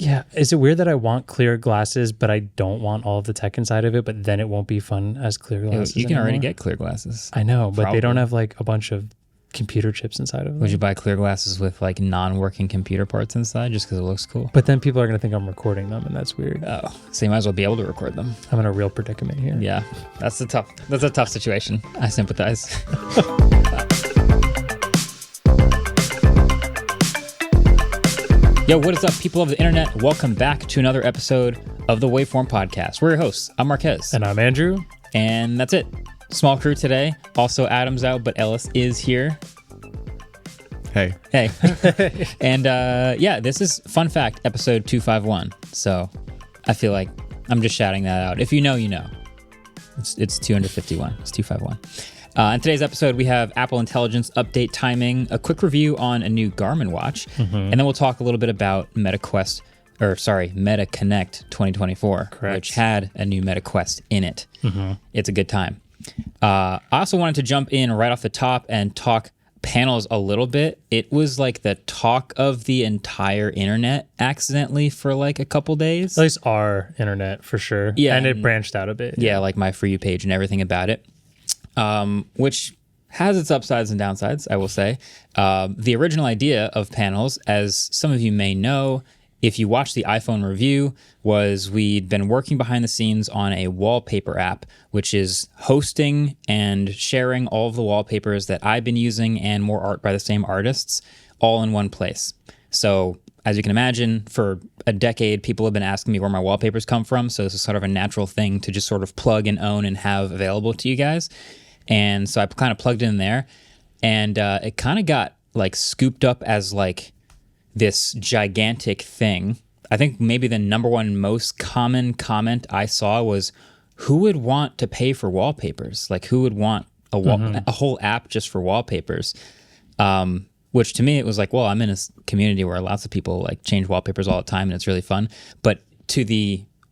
Yeah. Is it weird that I want clear glasses, but I don't want all of the tech inside of it, but then it won't be fun as clear glasses? You can already get clear glasses. I know, but Probably. they don't have like a bunch of computer chips inside of them. Would you buy clear glasses with like non-working computer parts inside just because it looks cool? But then people are going to think I'm recording them, and that's weird. Oh, so you might as well be able to record them. I'm in a real predicament here. Yeah, that's a tough situation. I sympathize. Yo, what is up, people of the internet? Welcome back to another episode of the Waveform podcast. We're your hosts. I'm Marques. And I'm Andrew. And that's it. Small crew today. Also, Adam's out, but Ellis is here. Hey. And yeah, this is fun fact episode 251. So I feel like I'm just shouting that out. If you know, you know. It's 251. It's 251. In today's episode, we have Apple Intelligence update timing, a quick review on a new Garmin watch, and then we'll talk a little bit about Meta Connect 2024, Correct. which had a new Meta Quest in it. It's a good time. I also wanted to jump in right off the top and talk panels a little bit. It was like the talk of the entire internet accidentally for like a couple days. At least our internet, for sure. Yeah, and it branched out a bit. Yeah, like my For You page and everything about it. Which has its upsides and downsides, I will say. The original idea of panels, as some of you may know, if you watch the iPhone review, was we'd been working behind the scenes on a wallpaper app, which is hosting and sharing all of the wallpapers that I've been using and more art by the same artists all in one place. So as you can imagine, for a decade, people have been asking me where my wallpapers come from. So this is sort of a natural thing to just sort of plug and own and have available to you guys. And so I kind of plugged in there, and it kind of got like scooped up as like this gigantic thing. I think maybe the number one most common comment I saw was, who would want to pay for wallpapers? Like, who would want a whole app just for wallpapers? Which to me, it was like, well, I'm in a community where lots of people like change wallpapers all the time, and it's really fun. But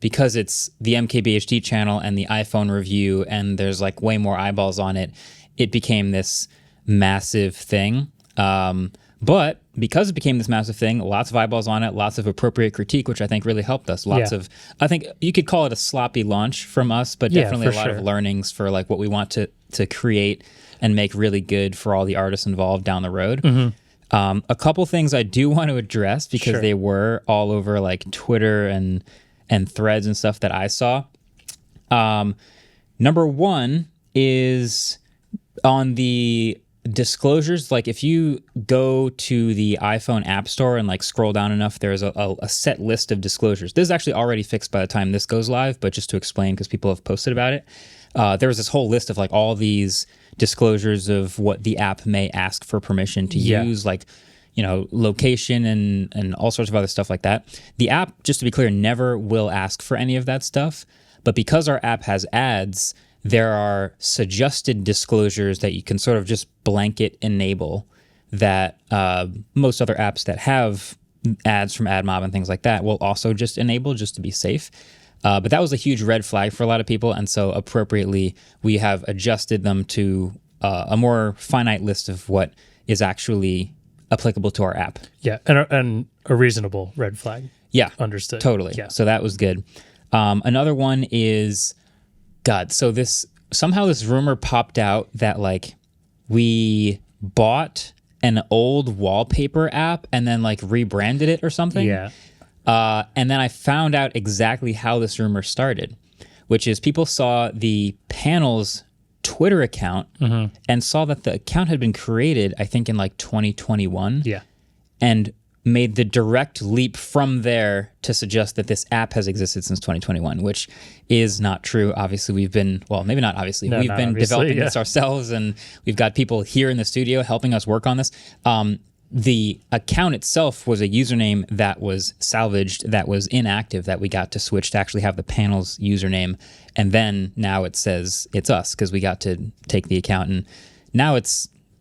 because it's the MKBHD channel and the iPhone review, and there's like way more eyeballs on it, it became this massive thing. But because it became this massive thing, lots of eyeballs on it, lots of appropriate critique, which I think really helped us. I think you could call it a sloppy launch from us, but definitely a lot of learnings for like what we want to create and make really good for all the artists involved down the road. A couple things I do want to address because they were all over like Twitter and threads and stuff that I saw. Number one is on the disclosures. Like if you go to the iPhone App Store and like scroll down enough, there's a set list of disclosures. This is actually already fixed by the time this goes live, but just to explain, because people have posted about it, there was this whole list of like all these disclosures of what the app may ask for permission to use, like, you know, location and all sorts of other stuff like that. The app, just to be clear, never will ask for any of that stuff. But because our app has ads, there are suggested disclosures that you can sort of just blanket enable that most other apps that have ads from AdMob and things like that will also just enable, just to be safe. But that was a huge red flag for a lot of people. And so appropriately, we have adjusted them to a more finite list of what is actually applicable to our app. Yeah, and a reasonable red flag. Yeah. Understood. Totally. Yeah. So that was good. Another one is, so somehow this rumor popped out that like we bought an old wallpaper app and then like rebranded it or something. Yeah. And then I found out exactly how this rumor started, which is people saw the panel's Twitter account and saw that the account had been created, I think, in like 2021. Yeah. And made the direct leap from there to suggest that this app has existed since 2021, which is not true. Obviously, we've been developing this ourselves, and we've got people here in the studio helping us work on this. The account itself was a username that was salvaged, that was inactive, that we got to switch to actually have the panel's username. And then now it says it's us because we got to take the account. And now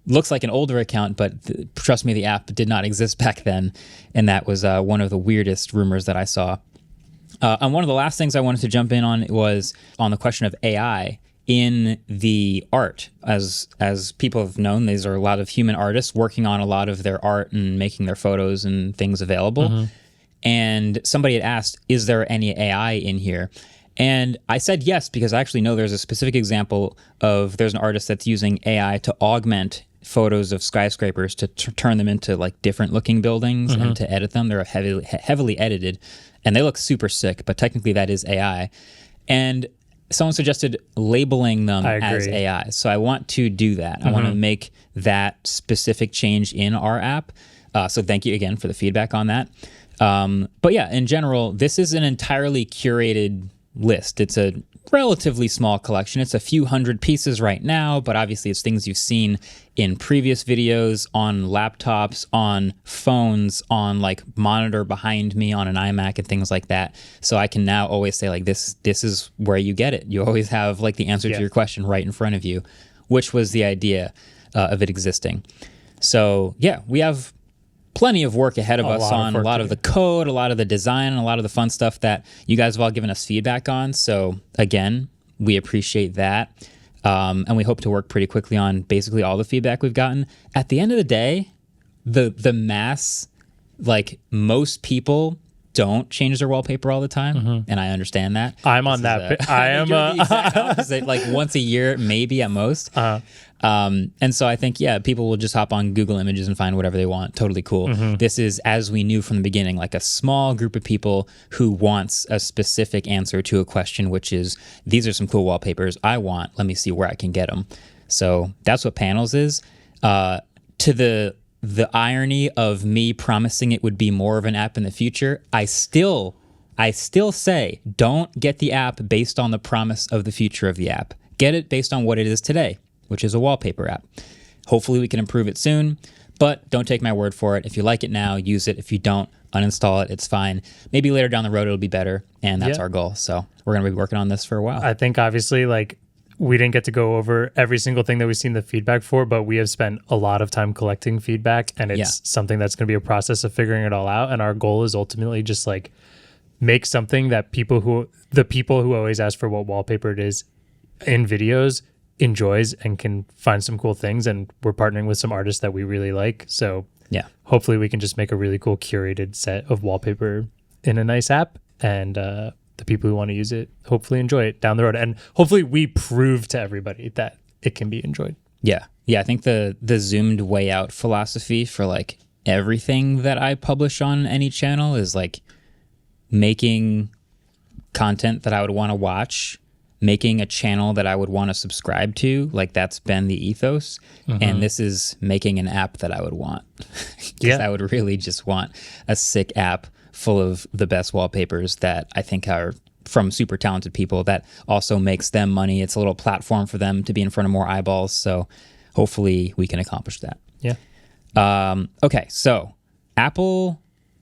looks like an older account, but trust me, the app did not exist back then. And that was one of the weirdest rumors that I saw. And one of the last things I wanted to jump in on was on the question of AI in the art. As people have known, these are a lot of human artists working on a lot of their art and making their photos and things available. and somebody had asked, is there any AI in here? And I said yes, because I actually know there's a specific example of there's an artist that's using AI to augment photos of skyscrapers to turn them into like different looking buildings and to edit them. They're heavily edited and they look super sick, but technically that is AI. And someone suggested labeling them as AI. So I want to do that. I want to make that specific change in our app. So thank you again for the feedback on that. But yeah, in general, this is an entirely curated list. It's a relatively small collection. It's a few hundred pieces right now, but obviously it's things you've seen in previous videos, on laptops, on phones, on like monitor behind me on an iMac and things like that. So I can now always say like this is where you get it. You always have like the answer to your question right in front of you, which was the idea of it existing. So yeah, we have plenty of work ahead of us on a lot of the code, a lot of the design, and a lot of the fun stuff that you guys have all given us feedback on. So again, we appreciate that. And we hope to work pretty quickly on basically all the feedback we've gotten. At the end of the day, the mass, like most people don't change their wallpaper all the time, and I understand that. I'm on that. I am the exact opposite, like once a year, maybe at most. And so I think, yeah, people will just hop on Google Images and find whatever they want. Totally cool. This is, as we knew from the beginning, like a small group of people who wants a specific answer to a question, which is, these are some cool wallpapers I want. Let me see where I can get them. So that's what Panels is. To the irony of me promising it would be more of an app in the future, I still say, don't get the app based on the promise of the future of the app. Get it based on what it is today, which is a wallpaper app. Hopefully we can improve it soon, but don't take my word for it. If you like it now, use it. If you don't, uninstall it. It's fine. Maybe later down the road it'll be better, and that's our goal. So we're going to be working on this for a while. I think obviously like we didn't get to go over every single thing that we've seen the feedback for, but we have spent a lot of time collecting feedback, and it's something that's going to be a process of figuring it all out. And our goal is ultimately just like make something that the people who always ask for what wallpaper it is in videos enjoys and can find some cool things. And we're partnering with some artists that we really like. So yeah, hopefully we can just make a really cool curated set of wallpaper in a nice app, and the people who want to use it hopefully enjoy it down the road. And hopefully we prove to everybody that it can be enjoyed. Yeah. Yeah. I think the zoomed way out philosophy for like everything that I publish on any channel is like making content that I would want to watch, making a channel that I would want to subscribe to. Like that's been the ethos. And this is making an app that I would want. Because I would really just want a sick app full of the best wallpapers that I think are from super talented people that also makes them money. It's a little platform for them to be in front of more eyeballs. So hopefully we can accomplish that. Yeah. Okay. So Apple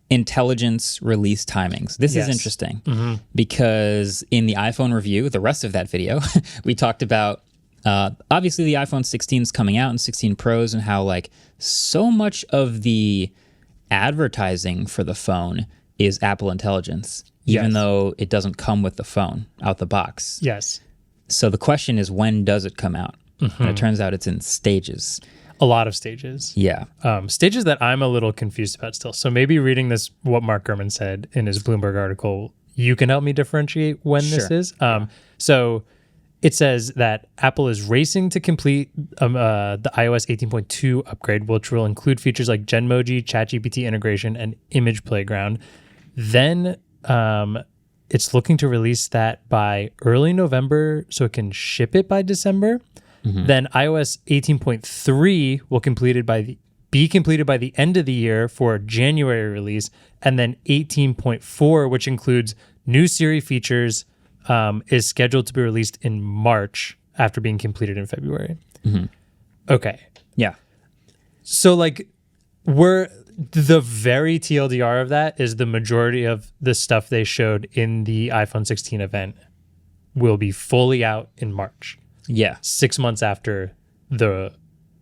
Intelligence release timings. This is interesting because in the iPhone review, the rest of that video, we talked about obviously the iPhone 16 is coming out and 16 Pros and how like so much of the advertising for the phone is Apple Intelligence, even though it doesn't come with the phone out the box. Yes. So the question is, when does it come out? And it turns out it's in stages. A lot of stages. Yeah. Stages that I'm a little confused about still. So maybe reading this, what Mark Gurman said in his Bloomberg article, you can help me differentiate when this is. So it says that Apple is racing to complete the iOS 18.2 upgrade, which will include features like Genmoji, ChatGPT integration, and Image Playground. Then it's looking to release that by early November so it can ship it by December. Then iOS 18.3 will be completed by the end of the year for a January release. And then 18.4, which includes new Siri features, is scheduled to be released in March after being completed in February. Okay. Yeah. So like the very TLDR of that is the majority of the stuff they showed in the iPhone 16 event will be fully out in March. Yeah. 6 months after the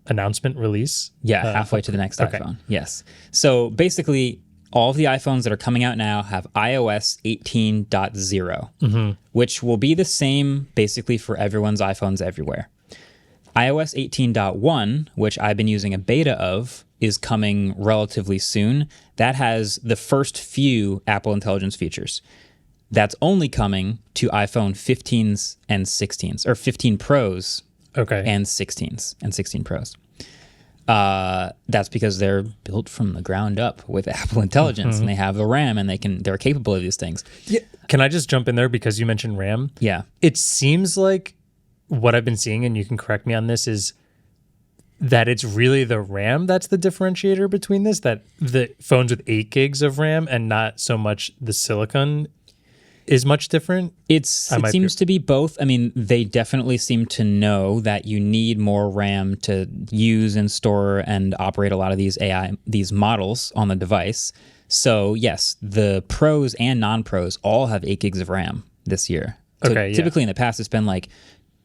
announcement release. Yeah, halfway to the next iPhone. Yes. So basically, all of the iPhones that are coming out now have iOS 18.0, which will be the same basically for everyone's iPhones everywhere. iOS 18.1, which I've been using a beta of is coming relatively soon. That has the first few Apple Intelligence features. That's only coming to iPhone 15s and 16s, or 15 Pros and 16s and 16 Pros. That's because they're built from the ground up with Apple Intelligence, and they have the RAM, and they're capable of these things. Yeah. Can I just jump in there because you mentioned RAM? Yeah. It seems like what I've been seeing, and you can correct me on this, is that it's really the RAM that's the differentiator between this, that the phones with 8 gigs of RAM and not so much the silicon is much different. It seems to be both. I mean, they definitely seem to know that you need more RAM to use and store and operate a lot of these models on the device. So yes, the pros and non-pros all have 8 gigs of RAM this year. So typically in the past, it's been like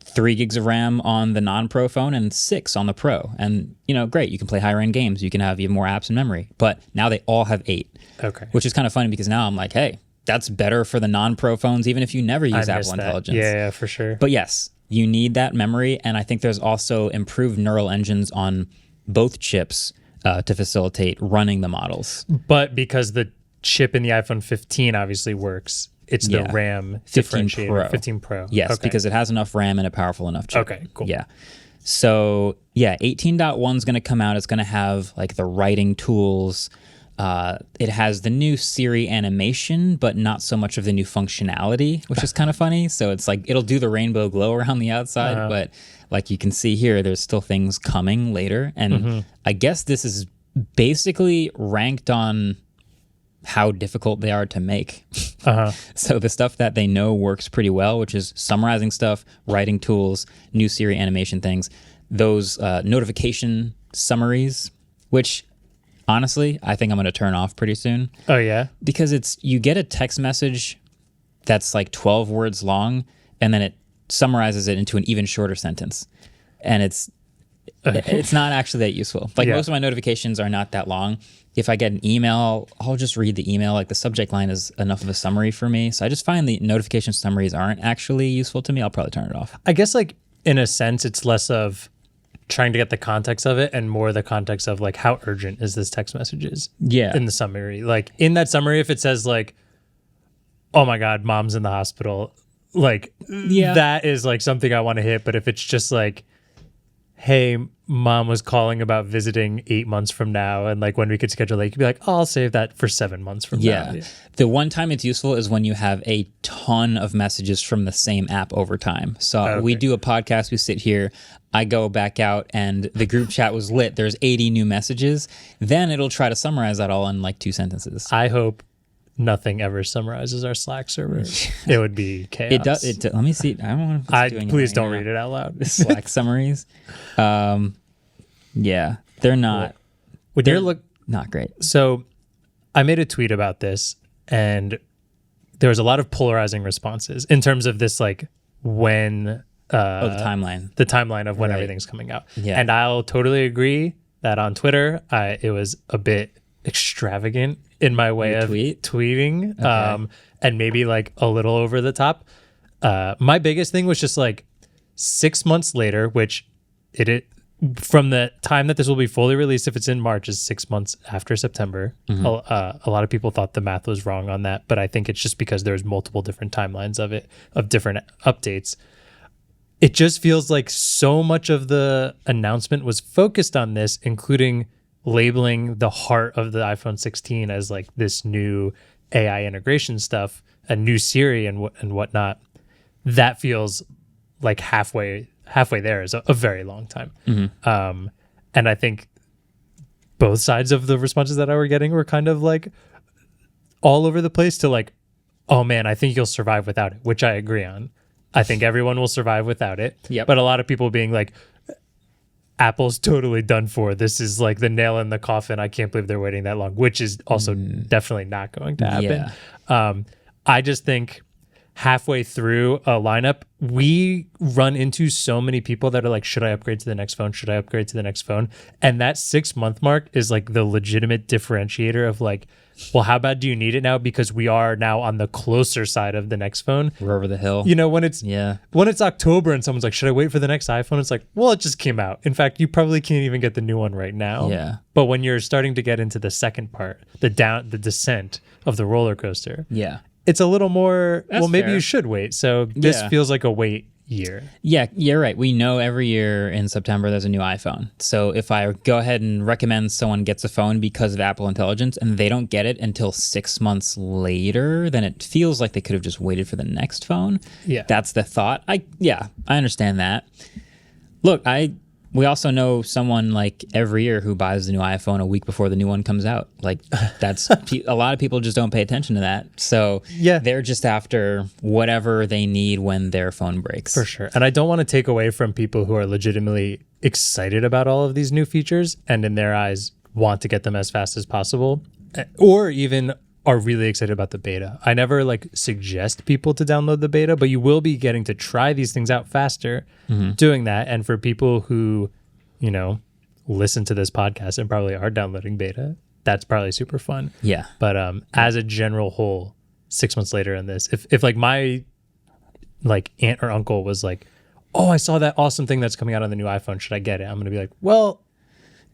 3 gigs of RAM on the non-pro phone and 6 on the pro. And, great, you can play higher end games. You can have even more apps in memory. But now they all have 8. Okay. Which is kind of funny because now I'm like, hey, that's better for the non-pro phones, even if you never use Apple Intelligence. Yeah, for sure. But yes, you need that memory. And I think there's also improved neural engines on both chips to facilitate running the models. But because the chip in the iPhone 15 obviously works, it's the RAM 15 differentiator. Pro. 15 Pro. Yes, because it has enough RAM and a powerful enough chip. Okay, cool. Yeah. So, 18.1 is going to come out. It's going to have like the writing tools. It has the new Siri animation, but not so much of the new functionality, which is kind of funny. So it's like it'll do the rainbow glow around the outside, but like you can see here, there's still things coming later. And I guess this is basically ranked on how difficult they are to make. So the stuff that they know works pretty well, which is summarizing stuff, writing tools, new Siri animation things, those notification summaries, which honestly, I think I'm going to turn off pretty soon. Oh, yeah? Because you get a text message that's like 12 words long, and then it summarizes it into an even shorter sentence. And it's not actually that useful. Like most of my notifications are not that long. If I get an email, I'll just read the email. Like the subject line is enough of a summary for me. So I just find the notification summaries aren't actually useful to me. I'll probably turn it off. I guess like in a sense, it's less of trying to get the context of it and more the context of like how urgent is this text messages in the summary. Like in that summary, if it says like, oh my God, mom's in the hospital, like that is like something I want to hit. But if it's just like, hey, mom was calling about visiting 8 months from now and like when we could schedule it, you could be like, oh, I'll save that for 7 months from now. Yeah. The one time it's useful is when you have a ton of messages from the same app over time. So we do a podcast, we sit here, I go back out and the group chat was lit. There's 80 new messages. Then it'll try to summarize that all in like 2 sentences. I hope nothing ever summarizes our Slack server. It would be chaos. It does. Let me see. I don't know if it's doing please it don't read it out loud. Slack summaries. Yeah, they're not. Not great. So I made a tweet about this, and there was a lot of polarizing responses in terms of this, like when the timeline. The timeline of when everything's coming out. Yeah. And I'll totally agree that on Twitter, it was a bit extravagant in my way of tweeting, and maybe like a little over the top. My biggest thing was just like 6 months later, which from the time that this will be fully released, if it's in March, is 6 months after September. A lot of people thought the math was wrong on that, but I think it's just because there's multiple different timelines of different updates. It just feels like so much of the announcement was focused on this, including labeling the heart of the iPhone 16 as like this new AI integration stuff, a new Siri and whatnot. That feels like halfway there is a very long time. And I think both sides of the responses that I were getting were kind of like all over the place to like, oh man, I think you'll survive without it, which I agree on. I think everyone will survive without it. Yep. But a lot of people being like, Apple's totally done for. This is like the nail in the coffin. I can't believe they're waiting that long, which is also definitely not going to happen. Yeah. I just think halfway through a lineup, we run into so many people that are like, should I upgrade to the next phone? Should I upgrade to the next phone? And that 6-month mark is like the legitimate differentiator of like, well, how bad do you need it now? Because we are now on the closer side of the next phone. We're over the hill. You know, when it's October and someone's like, should I wait for the next iPhone? It's like, well, it just came out. In fact, you probably can't even get the new one right now. Yeah. But when you're starting to get into the second part, the descent of the roller coaster. Yeah. It's a little more, That's well, maybe fair. you should wait. So this feels like a wait year. Yeah, you're right. We know every year in September there's a new iPhone. So if I go ahead and recommend someone gets a phone because of Apple Intelligence and they don't get it until 6 months later, then it feels like they could have just waited for the next phone. Yeah. That's the thought. I understand that. Look, we also know someone like every year who buys the new iPhone a week before the new one comes out. Like that's a lot of people just don't pay attention to that. So they're just after whatever they need when their phone breaks. For sure. And I don't want to take away from people who are legitimately excited about all of these new features and in their eyes want to get them as fast as possible, or even are really excited about the beta. I never like suggest people to download the beta, but you will be getting to try these things out faster doing that. And for people who, you know, listen to this podcast and probably are downloading beta, that's probably super fun. Yeah. But as a general whole, 6 months later in this, if like my like aunt or uncle was like, oh, I saw that awesome thing that's coming out on the new iPhone, should I get it? I'm going to be like, well,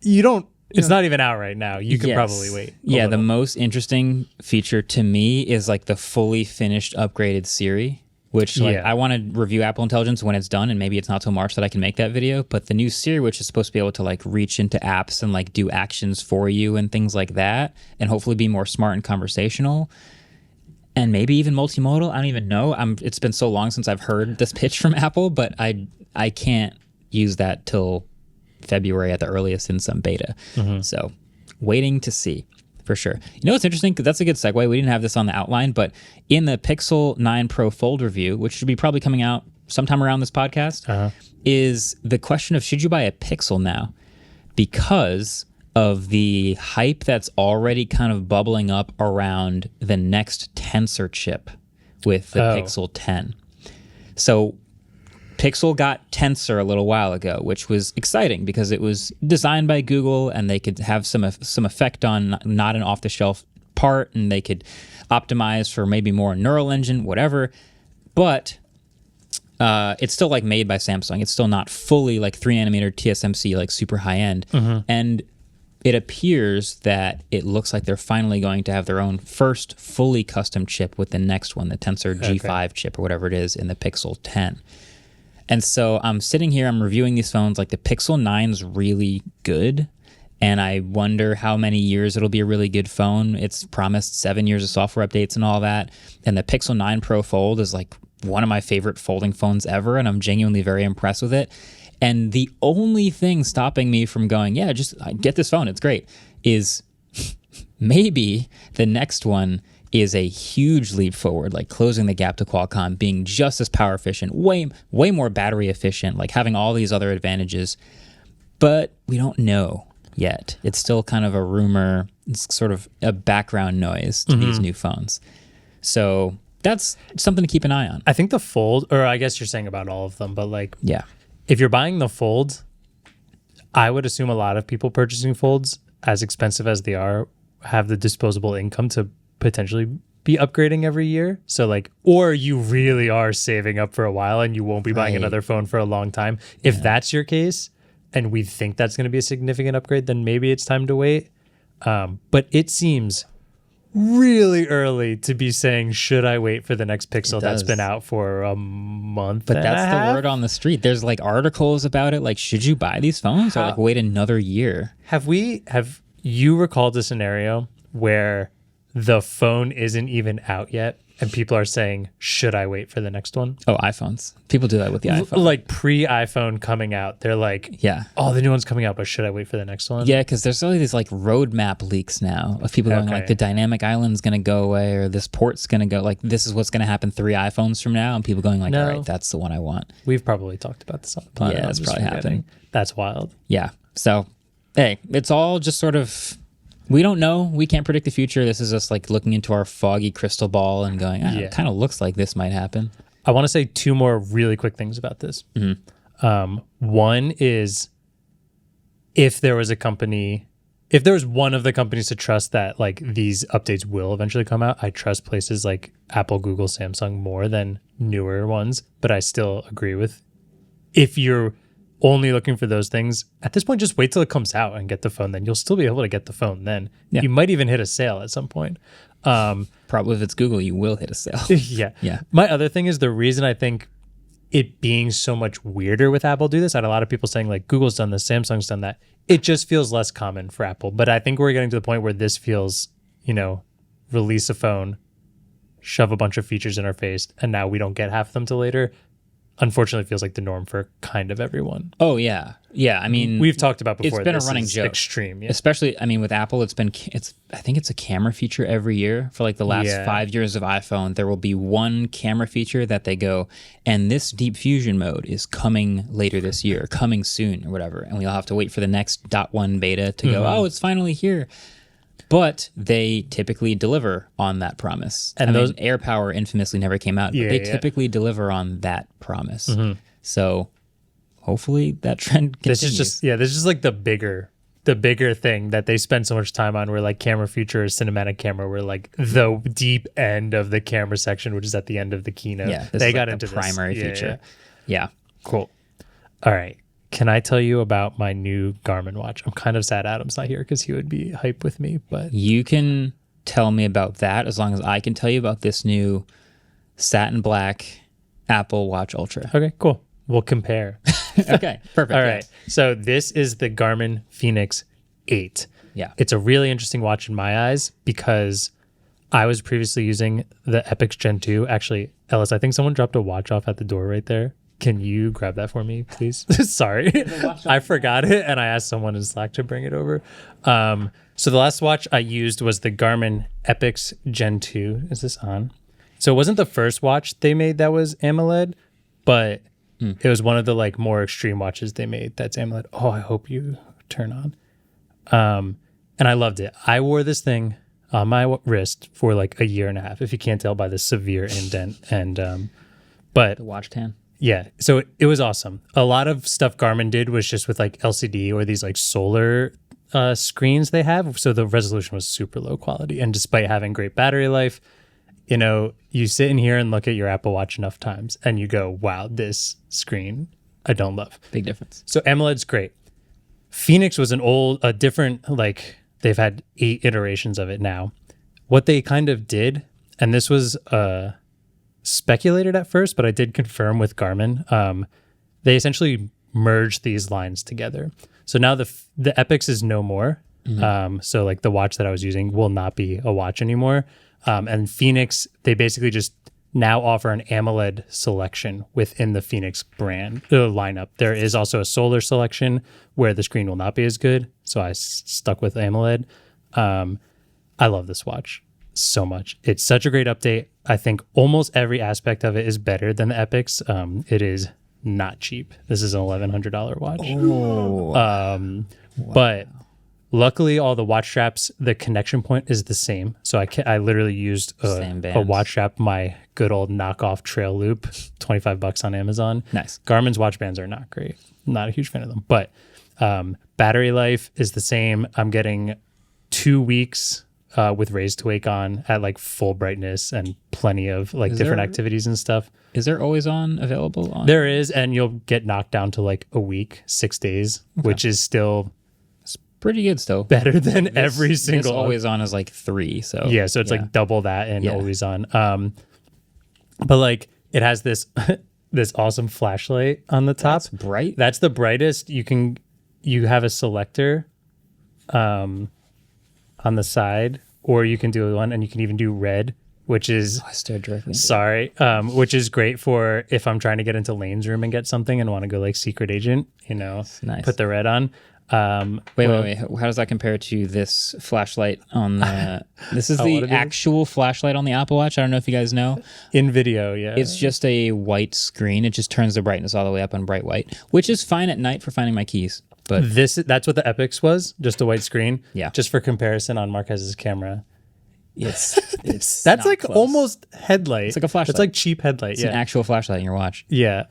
you don't, it's not even out right now. You can probably wait. Yeah, the most interesting feature to me is like the fully finished upgraded Siri, which like I want to review Apple Intelligence when it's done, and maybe it's not till March that I can make that video. But the new Siri, which is supposed to be able to like reach into apps and like do actions for you and things like that, and hopefully be more smart and conversational, and maybe even multimodal. I don't even know. It's been so long since I've heard this pitch from Apple, but I can't use that till February at the earliest in some beta. So waiting to see for sure. You know what's interesting? Because that's a good segue. We didn't have this on the outline, but in the Pixel 9 Pro Fold review, which should be probably coming out sometime around this podcast, is the question of should you buy a Pixel now? Because of the hype that's already kind of bubbling up around the next Tensor chip with the Pixel 10. So Pixel got Tensor a little while ago, which was exciting because it was designed by Google and they could have some effect on not an off-the-shelf part, and they could optimize for maybe more neural engine, whatever. But it's still like made by Samsung. It's still not fully like 3nm TSMC, like super high-end. And it appears that it looks like they're finally going to have their own first fully custom chip with the next one, the Tensor G5 chip or whatever it is in the Pixel 10. And so I'm sitting here, I'm reviewing these phones, like the Pixel 9's really good, and I wonder how many years it'll be a really good phone. It's promised 7 years of software updates and all that, and the Pixel 9 Pro Fold is like one of my favorite folding phones ever, and I'm genuinely very impressed with it. And the only thing stopping me from going, yeah, just get this phone, it's great, is maybe the next one is a huge leap forward, like closing the gap to Qualcomm, being just as power efficient, way more battery efficient, like having all these other advantages. But we don't know yet. It's still kind of a rumor. It's sort of a background noise to these new phones. So that's something to keep an eye on. I think the Fold, or I guess you're saying about all of them, but like, if you're buying the Fold, I would assume a lot of people purchasing Folds, as expensive as they are, have the disposable income to potentially be upgrading every year. So like, or you really are saving up for a while and you won't be buying another phone for a long time. If that's your case and we think that's going to be a significant upgrade, then maybe it's time to wait. But it seems really early to be saying, should I wait for the next Pixel that's been out for a month? But that's the word on the street. There's like articles about it. Like, should you buy these phones or like wait another year? Have you recalled a scenario where the phone isn't even out yet and people are saying, should I wait for the next one? Oh, iPhones. People do that with the iPhone. Like pre-iPhone coming out, they're like, oh, the new one's coming out, but should I wait for the next one? Yeah, because there's all these like roadmap leaks now of people going like the dynamic island's going to go away or this port's going to go, like this is what's going to happen 3 iPhones from now, and people going like, all right, that's the one I want. We've probably talked about this on the podcast. Yeah, that's probably happening. That's wild. Yeah. So, hey, it's all just sort of We don't know. We can't predict the future. This is us like looking into our foggy crystal ball and going, it kind of looks like this might happen. I want to say two more really quick things about this. One is if there was one of the companies to trust that like these updates will eventually come out, I trust places like Apple, Google, Samsung more than newer ones. But I still agree with if you're only looking for those things, at this point, just wait till it comes out and get the phone. Then you'll still be able to get the phone then. Yeah. You might even hit a sale at some point. Probably if it's Google, you will hit a sale. Yeah. My other thing is the reason I think it being so much weirder with Apple do this. I had a lot of people saying like Google's done this, Samsung's done that. It just feels less common for Apple. But I think we're getting to the point where this feels, release a phone, shove a bunch of features in our face, and now we don't get half of them till later. Unfortunately, it feels like the norm for kind of everyone. Oh, yeah. Yeah, I mean... We've talked about before. It's been a running joke. Extreme, yeah. Especially, with Apple, I think it's a camera feature every year. For like the last 5 years of iPhone, there will be one camera feature that they go, and this deep fusion mode is coming later this year, coming soon, or whatever. And we'll have to wait for the next .1 beta to go, it's finally here. But they typically deliver on that promise. And those AirPower infamously never came out, but they typically deliver on that promise. So hopefully that trend continues. This is just like the bigger thing that they spend so much time on, where like camera feature, cinematic camera, where like the deep end of the camera section, which is at the end of the keynote. Yeah, they got like into the primary feature. Yeah. Cool. All right. Can I tell you about my new Garmin watch? I'm kind of sad Adam's not here because he would be hype with me. But you can tell me about that as long as I can tell you about this new satin black Apple Watch Ultra. Okay, cool. We'll compare. Okay, perfect. All right. So this is the Garmin Fenix 8. Yeah. It's a really interesting watch in my eyes because I was previously using the Epix Gen 2. Actually, Ellis, I think someone dropped a watch off at the door right there. Can you grab that for me, please? Sorry. I forgot it, and I asked someone in Slack to bring it over. So the last watch I used was the Garmin Epix Gen 2. Is this on? So it wasn't the first watch they made that was AMOLED, but it was one of the like more extreme watches they made that's AMOLED. Oh, I hope you turn on. And I loved it. I wore this thing on my wrist for like a year and a half, if you can't tell by the severe indent. And but the watch tan. Yeah, so it was awesome. A lot of stuff Garmin did was just with like LCD or these like solar screens they have. So the resolution was super low quality. And despite having great battery life, you sit in here and look at your Apple Watch enough times and you go, wow, this screen I don't love. Big difference. So AMOLED's great. Fenix was a different, like they've had 8 iterations of it now. What they kind of did, and this was speculated at first, but I did confirm with Garmin. They essentially merged these lines together. So now the Epix is no more. So like the watch that I was using will not be a watch anymore. And Fenix, they basically just now offer an AMOLED selection within the Fenix brand lineup. There is also a solar selection where the screen will not be as good. So I stuck with AMOLED. I love this watch so much. It's such a great update. I think almost every aspect of it is better than the Epix. It is not cheap. This is an $1,100 watch. Oh, wow. But luckily, all the watch straps, the connection point is the same. So I literally used a watch strap, my good old knockoff Trail Loop, $25 on Amazon. Nice. Garmin's watch bands are not great. I'm not a huge fan of them. But battery life is the same. I'm getting 2 weeks with raise to wake on at like full brightness and plenty of like different activities and stuff. Is there always on available on? There is, and you'll get knocked down to like a week, 6 days, which is still pretty good still. Better than every single. Always on is like 3. So yeah, so it's like double that and always on. But like it has this this awesome flashlight on the top. That's bright. That's the brightest. You have a selector on the side, or you can do one, and you can even do red, which is I stared directly. Sorry, which is great for if I'm trying to get into Lane's room and get something and want to go like secret agent. Nice. Put the red on. Wait. How does that compare to this flashlight on the? This is the actual flashlight on the Apple Watch. I don't know if you guys know. In video, yeah. It's just a white screen. It just turns the brightness all the way up on bright white, which is fine at night for finding my keys. but that's what the Epix was, just a white screen. Yeah. Just for comparison on Marquez's camera. it's That's not like close. almost headlight. It's like a flashlight. It's like cheap headlight. It's an actual flashlight in your watch. Yeah.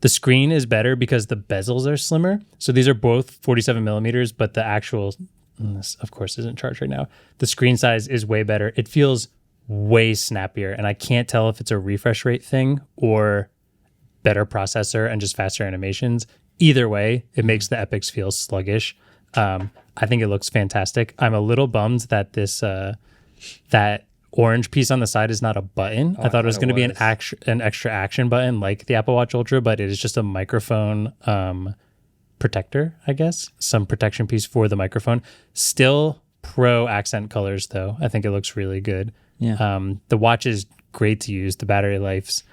The screen is better because the bezels are slimmer. So these are both 47 millimeters, but the actual, this of course isn't charged right now. The screen size is way better. It feels way snappier, and I can't tell if it's a refresh rate thing or better processor and just faster animations. Either way, it makes the Epix feel sluggish. I think it looks fantastic. I'm a little bummed that this that orange piece on the side is not a button. I thought it was going to be an extra action button like the Apple Watch Ultra, but it is just a microphone protector, I guess. Some protection piece for the microphone. Still pro accent colors, though. I think it looks really good. Yeah. The watch is great to use. The battery life's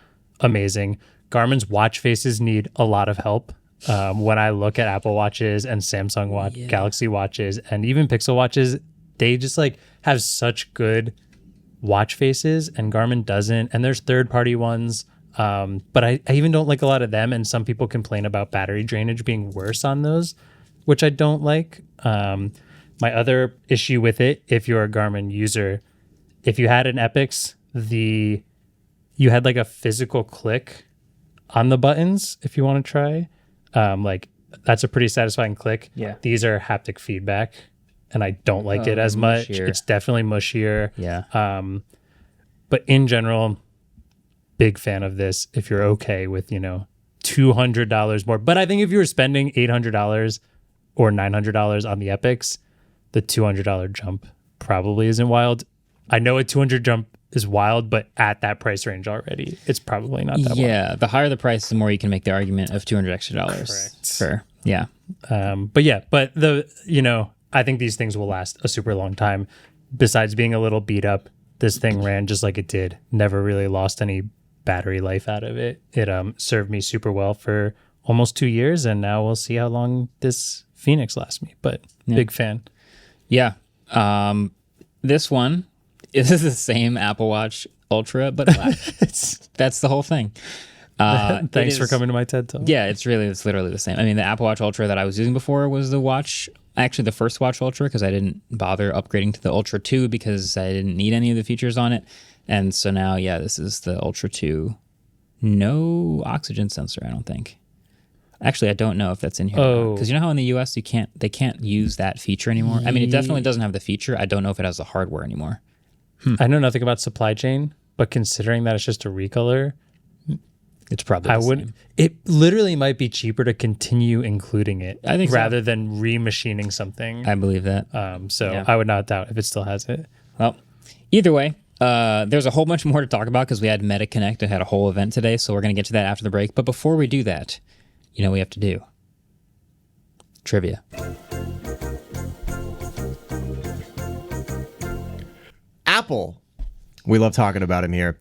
amazing. Garmin's watch faces need a lot of help. When I look at Apple Watches and Samsung Watch, Galaxy Watches, and even Pixel Watches, they just like have such good watch faces, and Garmin doesn't. And there's third-party ones, but I even don't like a lot of them. And some people complain about battery drainage being worse on those, which I don't like. My other issue with it, if you're a Garmin user, if you had an Epix, you had like a physical click on the buttons. If you want to try, like that's a pretty satisfying click. Yeah. These are haptic feedback, and I don't like it as much. Mushier. It's definitely mushier. Yeah. But in general, big fan of this. If you're okay with, $200 more, but I think if you were spending $800 or $900 on the Epix, the $200 jump probably isn't wild. I know a $200 jump is wild, but at that price range already, it's probably not that wild. Yeah, the higher the price, the more you can make the argument of $200 extra. Correct. Sure. Yeah. But I think these things will last a super long time. Besides being a little beat up, this thing ran just like it did. Never really lost any battery life out of it. It served me super well for almost 2 years, and now we'll see how long this Fenix lasts me. But big fan. Yeah. This one is the same Apple Watch Ultra, but black. That's the whole thing. Thanks for coming to my TED Talk. Yeah, it's literally the same. I mean, the Apple Watch Ultra that I was using before was the first Watch Ultra, because I didn't bother upgrading to the Ultra 2 because I didn't need any of the features on it. And so now, this is the Ultra 2. No oxygen sensor, I don't think. Actually, I don't know if that's in here. Because you know how in the US they can't use that feature anymore? I mean, it definitely doesn't have the feature. I don't know if it has the hardware anymore. I know nothing about supply chain, but considering that it's just a recolor, it's probably the same. It literally might be cheaper to continue including it, I think rather than remachining something. I believe that. I would not doubt if it still has it. Well, either way, there's a whole bunch more to talk about because we had Meta Connect and had a whole event today, so we're going to get to that after the break. But before we do that, we have to do trivia. Apple. We love talking about it here.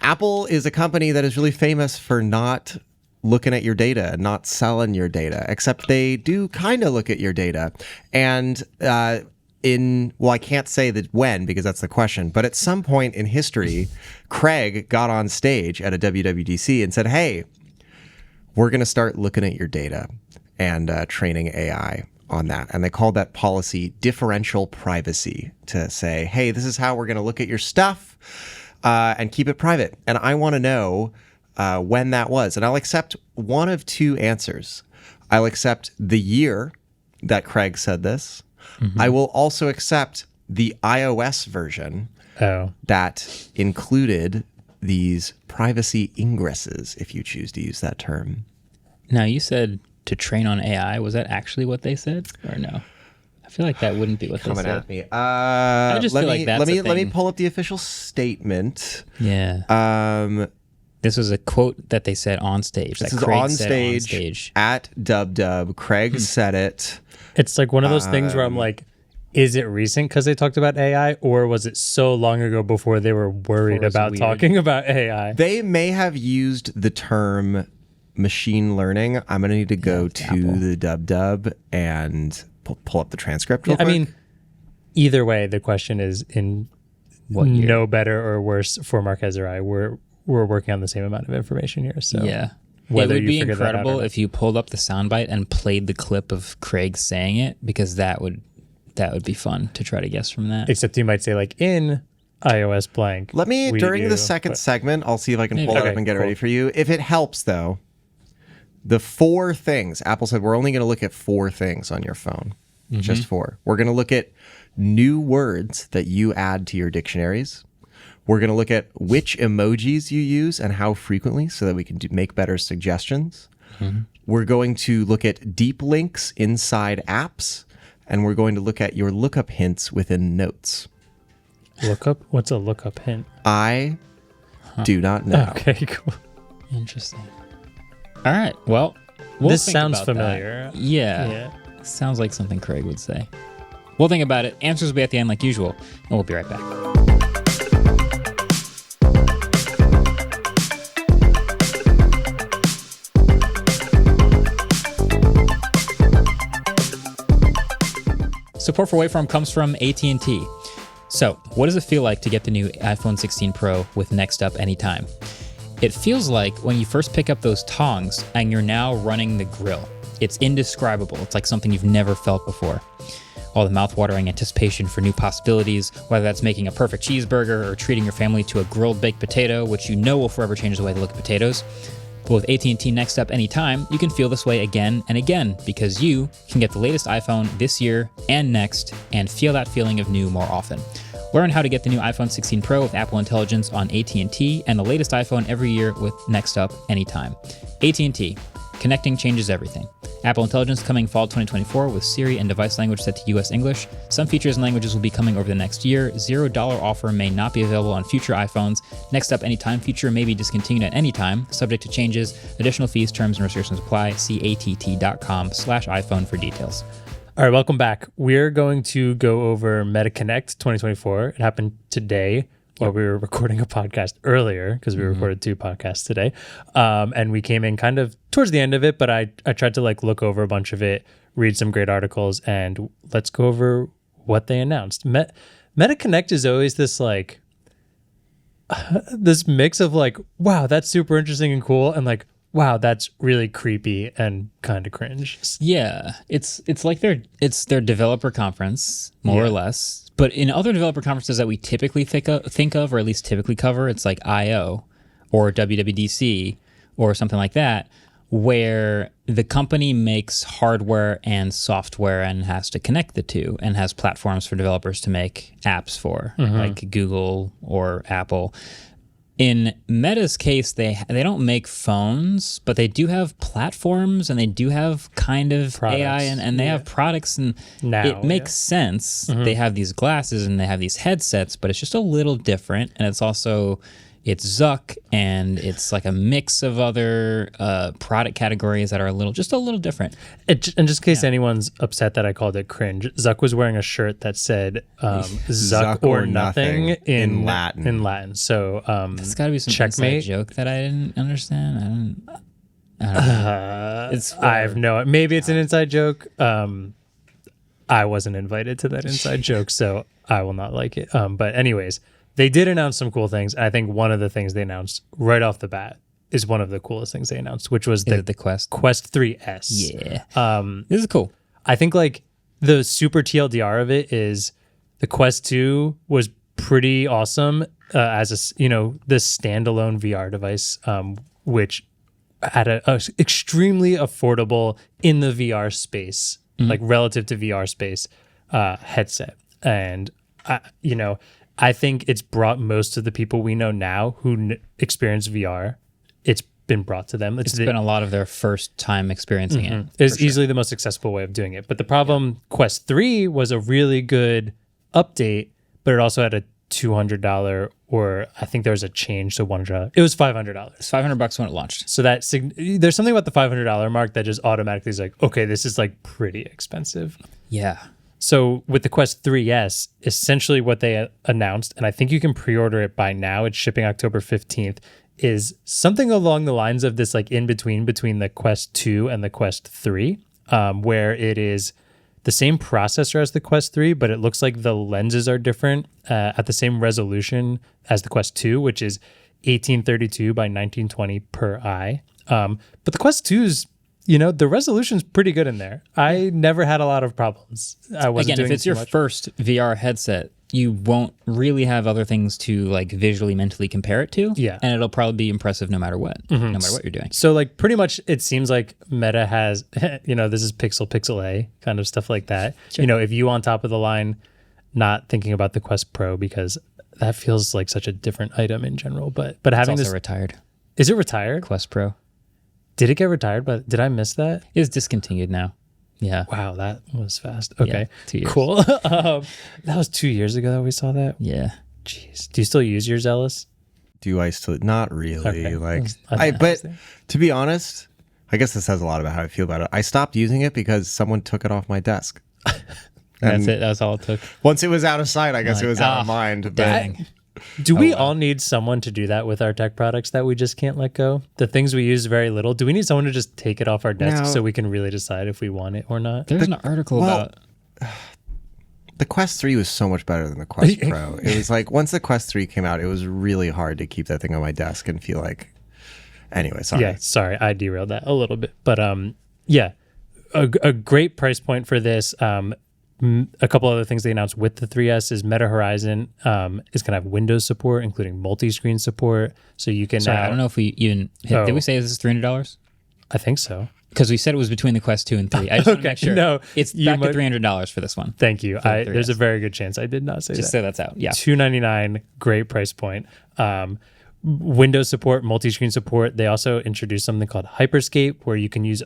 Apple is a company that is really famous for not looking at your data, not selling your data, except they do kind of look at your data. And I can't say that when, because that's the question, but at some point in history, Craig got on stage at a WWDC and said, hey, we're going to start looking at your data and training AI on that. And they called that policy differential privacy, to say, hey, this is how we're going to look at your stuff and keep it private. And I want to know when that was. And I'll accept one of two answers. I'll accept the year that Craig said this. Mm-hmm. I will also accept the iOS version that included these privacy ingresses, if you choose to use that term. Now, you said to train on AI. Was that actually what they said, or no? I feel like that wouldn't be what they said. Coming at me. I just feel like that's let me pull up the official statement. Yeah. This was a quote that they said on stage. This that is Craig on said stage, on stage at Dub. Craig said it. It's like one of those things where I'm like, is it recent because they talked about AI, or was it so long ago before they were worried about talking about AI? They may have used the term machine learning. I'm going to need to go to the Dub and pull up the transcript real quick. I mean, either way, the question is in what year? No better or worse for Marques or I. We're working on the same amount of information here. So yeah. whether it would be you figure that out or incredible not. if you pulled up the soundbite and played the clip of Craig saying it, because that would be fun to try to guess from that. Except you might say like in iOS blank. Let me, we during do, the second but- segment, I'll see if I can pull it Okay, up and get it cool. ready for you. If it helps, though, the 4 things, Apple said we're only going to look at 4 things on your phone. Just 4. We're going to look at new words that you add to your dictionaries. We're going to look at which emojis you use and how frequently so that we can make better suggestions. We're going to look at deep links inside apps, and we're going to look at your lookup hints within notes. Lookup? What's a lookup hint? I do not know. Okay, cool. Interesting. All right. Well, we'll This think sounds about familiar. that. Yeah. Sounds like something Craig would say. We'll think about it. Answers will be at the end like usual, and we'll be right back. Support for Waveform comes from AT&T. So, what does it feel like to get the new iPhone 16 Pro with Next Up Anytime? It feels like when you first pick up those tongs and you're now running the grill. It's indescribable. It's like something you've never felt before. All the mouthwatering anticipation for new possibilities, whether that's making a perfect cheeseburger or treating your family to a grilled baked potato, which you know will forever change the way they look at potatoes. But with AT&T Next Up Anytime, you can feel this way again and again because you can get the latest iPhone this year and next and feel that feeling of new more often. Learn how to get the new iPhone 16 Pro with Apple Intelligence on AT&T and the latest iPhone every year with Next Up Anytime. AT&T. Connecting changes everything. Apple Intelligence coming fall 2024 with Siri and device language set to US English. Some features and languages will be coming over the next year. $0 offer may not be available on future iPhones. Next Up Anytime feature may be discontinued at any time, subject to changes. Additional fees, terms, and restrictions apply. See att.com/iPhone for details. All right, welcome back. We're going to go over MetaConnect 2024. It happened today while we were recording a podcast earlier because we recorded 2 podcasts today. And we came in kind of towards the end of it, but I tried to like look over a bunch of it, read some great articles, and let's go over what they announced. MetaConnect is always this like this mix of like, wow, that's super interesting and cool, and like, wow, that's really creepy and kind of cringe. Yeah, it's like their developer conference, more or less. But in other developer conferences that we typically think of, or at least typically cover, it's like I/O or WWDC or something like that, where the company makes hardware and software and has to connect the two and has platforms for developers to make apps for, like Google or Apple. In Meta's case, they don't make phones, but they do have platforms and they do have kind of Products. AI and they have products, and Now, it makes sense. They have these glasses and they have these headsets, but it's just a little different. And it's also, it's Zuck, and it's like a mix of other product categories that are just a little different. And just in case anyone's upset that I called it cringe, Zuck was wearing a shirt that said Zuck or nothing in Latin. In Latin. So It's got to be some checkmate. inside joke that I didn't understand. I don't know. I have no. Maybe it's an inside joke. I wasn't invited to that inside joke, so I will not like it. But anyways, they did announce some cool things. I think one of the things they announced right off the bat is one of the coolest things they announced, which was the Quest. Quest 3S. Yeah. This is cool. I think like the super TLDR of it is the Quest 2 was pretty awesome as this standalone VR device, which had a extremely affordable in the VR space, like relative to VR space headset. And I think it's brought most of the people we know now who experience VR. It's been brought to them. It's been a lot of their first time experiencing it. It's easily the most accessible way of doing it. But the problem, Quest 3 was a really good update, but it also had a $200, or I think there was a change to $100. It was $500. It's $500 when it launched. So there's something about the $500 mark that just automatically is like, okay, this is like pretty expensive. Yeah. So with the Quest 3S, essentially what they announced, and I think you can pre-order it by now, it's shipping October 15th, is something along the lines of this like in between the Quest 2 and the Quest 3, where it is the same processor as the Quest 3, but it looks like the lenses are different at the same resolution as the Quest 2, which is 1832 by 1920 per eye. But the Quest 2's, the resolution's pretty good in there. I never had a lot of problems. I wasn't Again, doing if it's your first VR headset, you won't really have other things to like visually, mentally compare it to. Yeah. And it'll probably be impressive no matter what, no matter what you're doing. So like pretty much it seems like Meta has, this is Pixel A kind of stuff like that. Sure. If you on top of the line, not thinking about the Quest Pro because that feels like such a different item in general. But having It's also this, retired. Is it retired? Quest Pro. Did it get retired? But did I miss that? It's discontinued now. Yeah. Wow, that was fast. Okay, Yeah, 2 years. Cool. That was 2 years ago that we saw that. Yeah. Jeez, do you still use your Zealous? Do I still? Not really. Okay. Like, I but to be honest, I guess this says a lot about how I feel about it. I stopped using it because someone took it off my desk. That's it. That's all it took. Once it was out of sight, I guess it was out of mind. But Dang. Do we all need someone to do that with our tech products that we just can't let go? The things we use very little. Do we need someone to just take it off our desk No. so we can really decide if we want it or not? There's an article about... the Quest 3 was so much better than the Quest Pro. It was like once the Quest 3 came out, it was really hard to keep that thing on my desk and feel like. Anyway, sorry. Yeah, sorry, I derailed that a little bit, but yeah, a great price point for this. A couple other things they announced with the 3S is Meta Horizon is going to have Windows support, including multi-screen support. So you can Sorry, now, I don't know if we even... Did we say this is $300? I think so. Because we said it was between the Quest 2 and 3. I just want to make sure. No, it's you back might- to $300 for this one. Thank you. the 3S. There's a very good chance I did not say Just that. so that's out. Yeah. $299, great price point. Windows support, multi-screen support. They also introduced something called Hyperscape, where you can use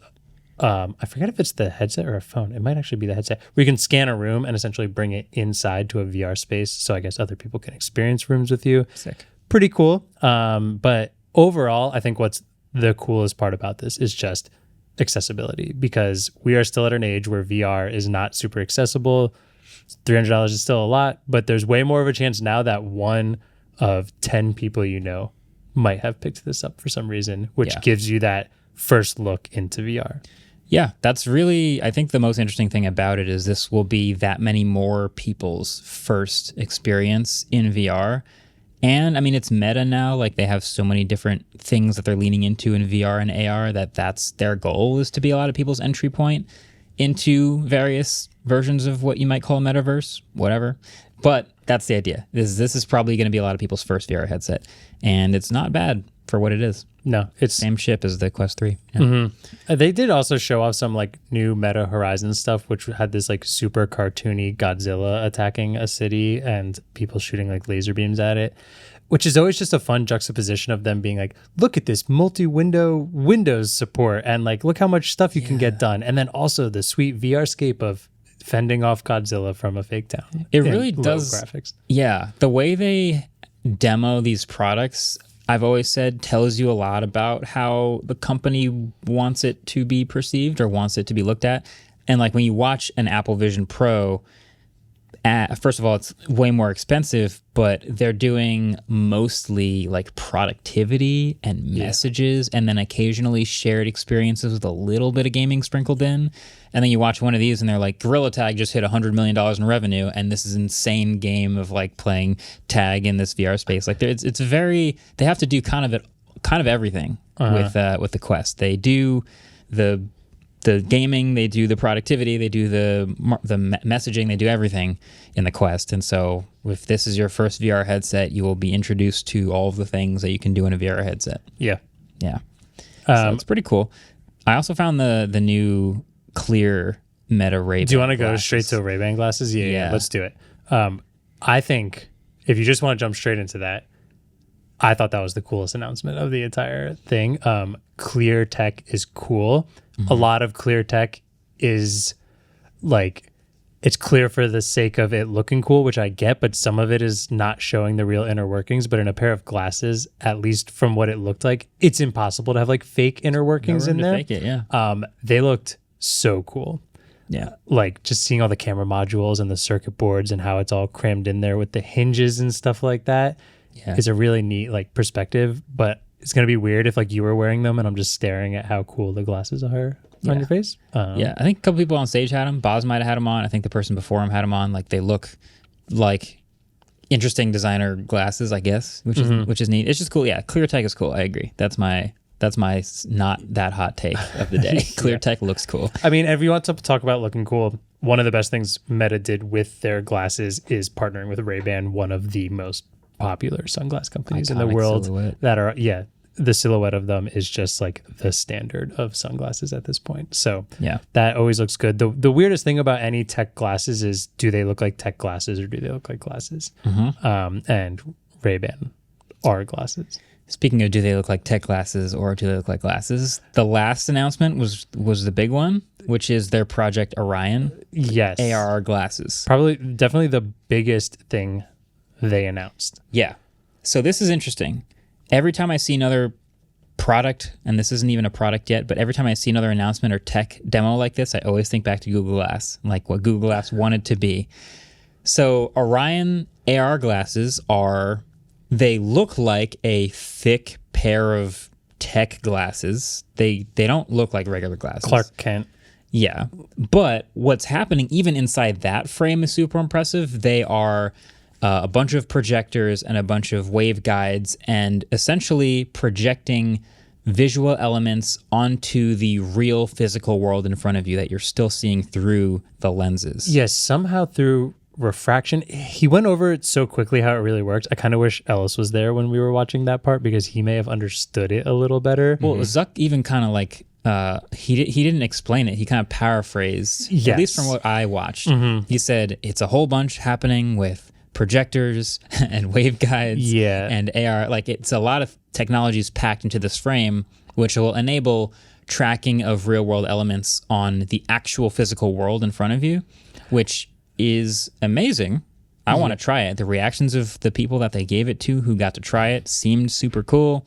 I forget if it's the headset or a phone. It might actually be the headset, where you can scan a room and essentially bring it inside to a VR space. So I guess other people can experience rooms with you. Sick. Pretty cool. But overall, I think what's the coolest part about this is just accessibility, because we are still at an age where VR is not super accessible. $300 is still a lot, but there's way more of a chance now that 1 of 10 people might have picked this up for some reason, which gives you that first look into VR. Yeah, that's really, I think the most interesting thing about it is this will be that many more people's first experience in VR. And I mean, it's meta now. Like they have so many different things that they're leaning into in VR and AR that's their goal, is to be a lot of people's entry point into various versions of what you might call a metaverse, whatever. But that's the idea. This is probably going to be a lot of people's first VR headset. And it's not bad for what it is. No, it's Same ship as the Quest 3. Yeah. They did also show off some like new Meta Horizon stuff, which had this like super cartoony Godzilla attacking a city and people shooting like laser beams at it, which is always just a fun juxtaposition of them being like, look at this multi-window Windows support and like, look how much stuff you can get done. And then also the sweet VRscape of fending off Godzilla from a fake town. It really low does. Graphics. Yeah. The way they demo these products, I've always said, tells you a lot about how the company wants it to be perceived or wants it to be looked at. And like when you watch an Apple Vision Pro, first of all, it's way more expensive, but they're doing mostly like productivity and messages, and then occasionally shared experiences with a little bit of gaming sprinkled in. And then you watch one of these and they're like, Gorilla Tag just hit $100 million in revenue, and this is an insane game of like playing tag in this VR space. Like it's very, they have to do kind of everything with the Quest. They do the gaming, they do the productivity, they do the messaging, they do everything in the Quest. And so if this is your first VR headset, you will be introduced to all of the things that you can do in a VR headset. Yeah. Yeah. So it's pretty cool. I also found the new clear Meta Ray-Ban. Do you want to go glasses. straight to Ray-Ban glasses? Yeah, Yeah. let's do it. I think if you just want to jump straight into that, I thought that was the coolest announcement of the entire thing. Clear tech is cool. A lot of clear tech is like, it's clear for the sake of it looking cool, which I get, but some of it is not showing the real inner workings. But in a pair of glasses, at least from what it looked like, it's impossible to have like fake inner workings in there. Fake it, yeah. They looked so cool. Yeah. Like just seeing all the camera modules and the circuit boards and how it's all crammed in there with the hinges and stuff like that. Yeah. Is a really neat like perspective, but it's going to be weird if like you were wearing them and I'm just staring at how cool the glasses are on your face. Yeah, I think a couple people on stage had them. Boz might have had them on. I think the person before him had them on. Like they look like interesting designer glasses, I guess, which is neat. It's just cool. Yeah, clear tech is cool. I agree. That's that's my not that hot take of the day. Clear tech looks cool. I mean, if you want to talk about looking cool, one of the best things Meta did with their glasses is partnering with Ray-Ban, one of the most popular sunglass companies in the world. Silhouette. That are, the silhouette of them is just like the standard of sunglasses at this point. So Yeah. that always looks good. The weirdest thing about any tech glasses is, do they look like tech glasses or do they look like glasses? And Ray-Ban are glasses. Speaking of do they look like tech glasses or do they look like glasses, the last announcement was the big one, which is their Project Orion Yes. AR glasses. Definitely the biggest thing they announced. Yeah. So this is interesting. Every time I see another product, and this isn't even a product yet, but every time I see another announcement or tech demo like this, I always think back to Google Glass, like what Google Glass wanted to be. So Orion AR glasses they look like a thick pair of tech glasses. They don't look like regular glasses. Clark Kent. Yeah. But what's happening even inside that frame is super impressive. They are a bunch of projectors and a bunch of waveguides and essentially projecting visual elements onto the real physical world in front of you that you're still seeing through the lenses. Yes, somehow through refraction. He went over it so quickly how it really works. I kind of wish Ellis was there when we were watching that part because he may have understood it a little better. Well, Zuck even kind of like he didn't explain it. He kind of paraphrased, at least from what I watched. He said it's a whole bunch happening with projectors and waveguides and AR. Like it's a lot of technologies packed into this frame, which will enable tracking of real world elements on the actual physical world in front of you, which is amazing. I want to try it. The reactions of the people that they gave it to who got to try it seemed super cool.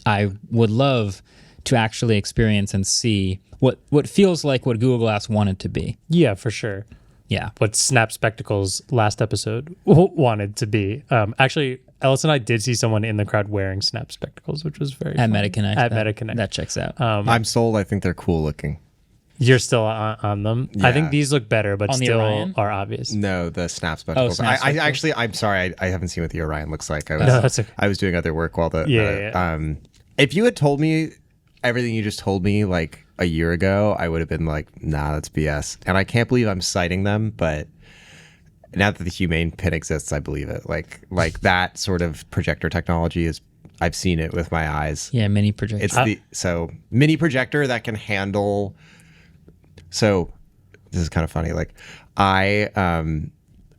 I would love to actually experience and see what feels like what Google Glass wanted to be. Yeah, for sure. Yeah. What Snap Spectacles last episode wanted to be. Actually, Ellis and I did see someone in the crowd wearing Snap Spectacles, which was very At fun. MetaConnect. MetaConnect. That checks out. I'm sold. I think they're cool looking. You're still on them. I think these look better, but On the still Orion? are obvious. No, the Snap Spectacles. Snap I actually, I'm sorry, I haven't seen what the Orion looks like. No, that's okay. I was doing other work while Yeah. if you had told me everything you just told me like a year ago, I would have been like, nah, that's BS. And I can't believe I'm citing them, but now that the humane pin exists, I believe it. Like that sort of projector technology is, I've seen it with my eyes. Yeah, mini projector. It's mini projector that can handle. So this is kind of funny. Like I,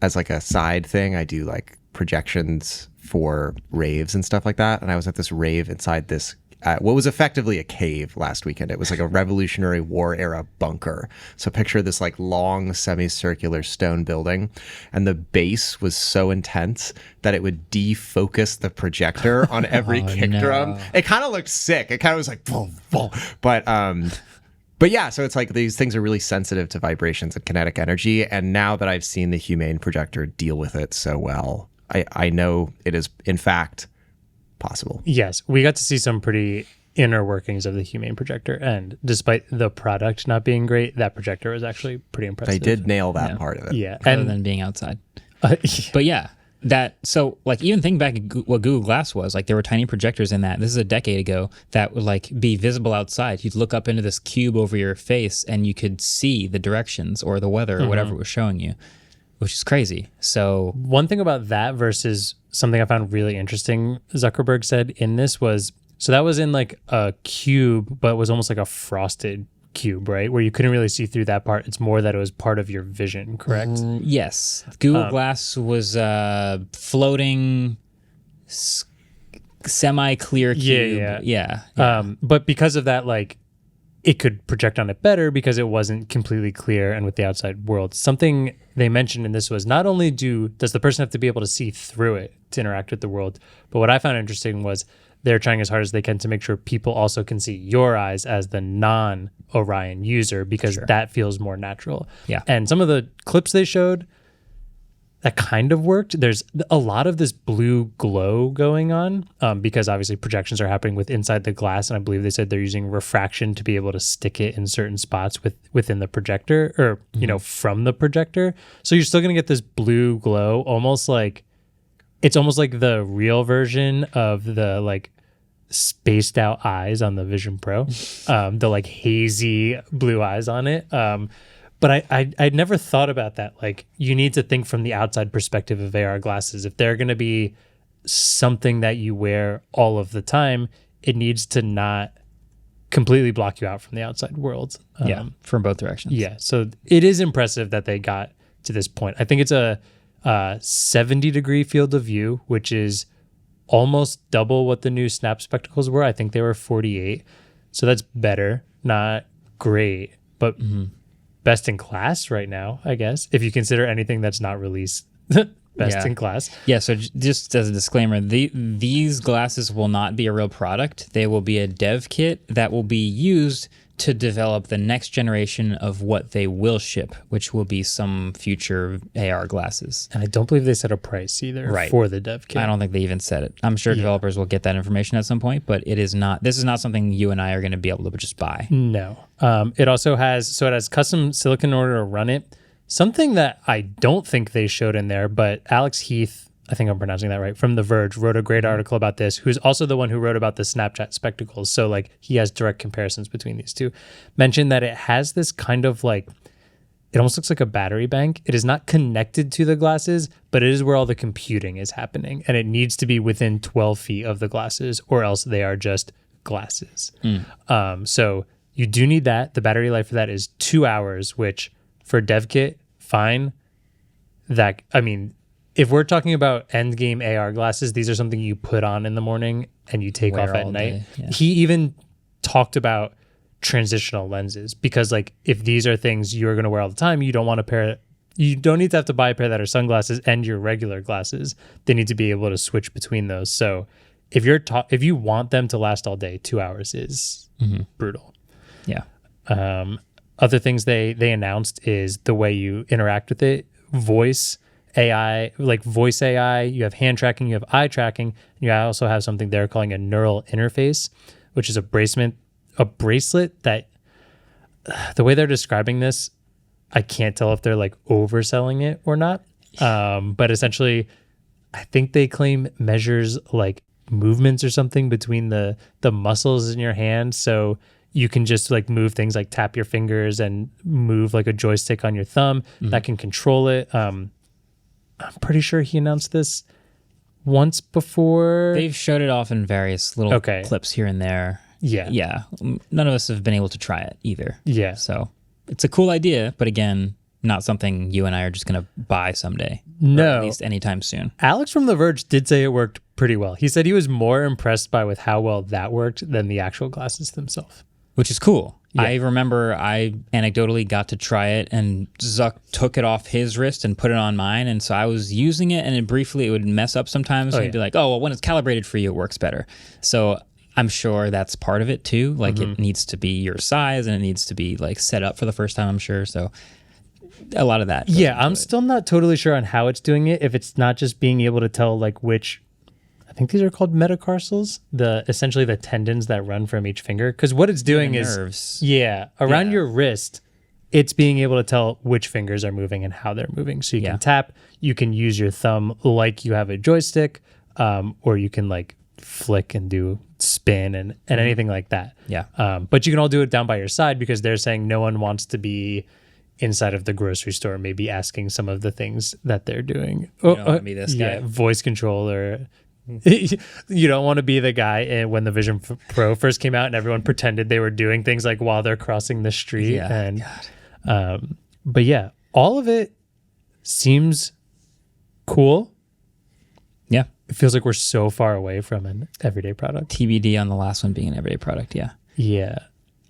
as like a side thing, I do like projections for raves and stuff like that. And I was at this rave inside this, what was effectively a cave last weekend. It was like a Revolutionary War era bunker. So picture this like long semicircular stone building, and the bass was so intense that it would defocus the projector on every kick drum. It kind of looked sick. It kind of was like, boom, boom. But yeah, so it's like these things are really sensitive to vibrations and kinetic energy. And now that I've seen the humane projector deal with it so well, I know it is, in fact, possible. Yes, we got to see some pretty inner workings of the humane projector. And despite the product not being great, that projector was actually pretty impressive. They did nail that part of it. Yeah. Other than being outside. But yeah. So like even think back at what Google Glass was, like there were tiny projectors in that. This is a decade ago that would like be visible outside. You'd look up into this cube over your face and you could see the directions or the weather or whatever it was showing you, which is crazy. So one thing about that versus something I found really interesting, Zuckerberg said in this was, so that was in like a cube, but it was almost like a frosted cube, right? Where you couldn't really see through that part. It's more that it was part of your vision, correct? Yes. Google Glass was floating semi-clear cube. Yeah. But because of that, like it could project on it better because it wasn't completely clear and with the outside world. Something they mentioned in this was not only does the person have to be able to see through it to interact with the world, but what I found interesting was they're trying as hard as they can to make sure people also can see your eyes as the non-Orion user because that feels more natural. Yeah. And some of the clips they showed, that kind of worked. There's a lot of this blue glow going on because obviously projections are happening inside the glass. And I believe they said they're using refraction to be able to stick it in certain spots within the projector or, from the projector. So you're still going to get this blue glow, it's almost like the real version of the like spaced out eyes on the Vision Pro, the like hazy blue eyes on it. But I'd never thought about that. Like, you need to think from the outside perspective of AR glasses. If they're going to be something that you wear all of the time, it needs to not completely block you out from the outside world. From both directions. Yeah. So it is impressive that they got to this point. I think it's a 70-degree field of view, which is almost double what the new Snap spectacles were. I think they were 48. So that's better. Not great, but best in class right now, I guess, if you consider anything that's not released best in class. Yeah, so just as a disclaimer, these glasses will not be a real product. They will be a dev kit that will be used to develop the next generation of what they will ship, which will be some future AR glasses. And I don't believe they set a price either for the dev kit. I don't think they even said it. I'm sure developers will get that information at some point, but this is not something you and I are going to be able to just buy. No. It also has custom silicon in order to run it. Something that I don't think they showed in there, but Alex Heath, I think I'm pronouncing that right, from The Verge, wrote a great article about this, who's also the one who wrote about the Snapchat spectacles. So like he has direct comparisons between these two. Mentioned that it has this kind of like, it almost looks like a battery bank. It is not connected to the glasses, but it is where all the computing is happening. And it needs to be within 12 feet of the glasses, or else they are just glasses. So you do need that. The battery life for that is 2 hours, which for dev kit, fine. That, I mean, if we're talking about end game AR glasses, these are something you put on in the morning and you take off at night. Yeah. He even talked about transitional lenses, because like if these are things you're going to wear all the time, you don't want a pair. You don't need to have to buy a pair that are sunglasses and your regular glasses. They need to be able to switch between those. So if if you want them to last all day, 2 hours is brutal. Yeah. Other things they announced is the way you interact with it. Voice AI, like voice AI, you have hand tracking, you have eye tracking, and you also have something they're calling a neural interface, which is a bracelet that, the way they're describing this, I can't tell if they're like overselling it or not. But essentially, I think they claim measures like movements or something between the muscles in your hand. So you can just like move things like tap your fingers and move like a joystick on your thumb that can control it. I'm pretty sure he announced this once before. They've showed it off in various little clips here and there. Yeah. None of us have been able to try it either. Yeah. So it's a cool idea, but again, not something you and I are just going to buy someday. No. Or at least anytime soon. Alex from The Verge did say it worked pretty well. He said he was more impressed with how well that worked than the actual glasses themselves. Which is cool. Yeah. I remember I anecdotally got to try it, and Zuck took it off his wrist and put it on mine. And so I was using it, and it would mess up sometimes. He'd be like, oh, well, when it's calibrated for you, it works better. So I'm sure that's part of it too. Like it needs to be your size, and it needs to be like set up for the first time, I'm sure. So a lot of that. Yeah, I'm still not totally sure on how it's doing it. If it's not just being able to tell like which, I think these are called metatarsals, essentially the tendons that run from each finger. Because what it's doing is nerves. Around your wrist, it's being able to tell which fingers are moving and how they're moving. So you can tap, you can use your thumb like you have a joystick, or you can like flick and do spin and anything like that. Yeah. But you can all do it down by your side, because they're saying no one wants to be inside of the grocery store, maybe asking some of the things that they're doing. You don't want to be this guy. Yeah, voice control or... You don't want to be the guy when the Vision Pro first came out and everyone pretended they were doing things like while they're crossing the street. But yeah, all of it seems cool. Yeah. It feels like we're so far away from an everyday product. TBD on the last one being an everyday product. Yeah. Yeah.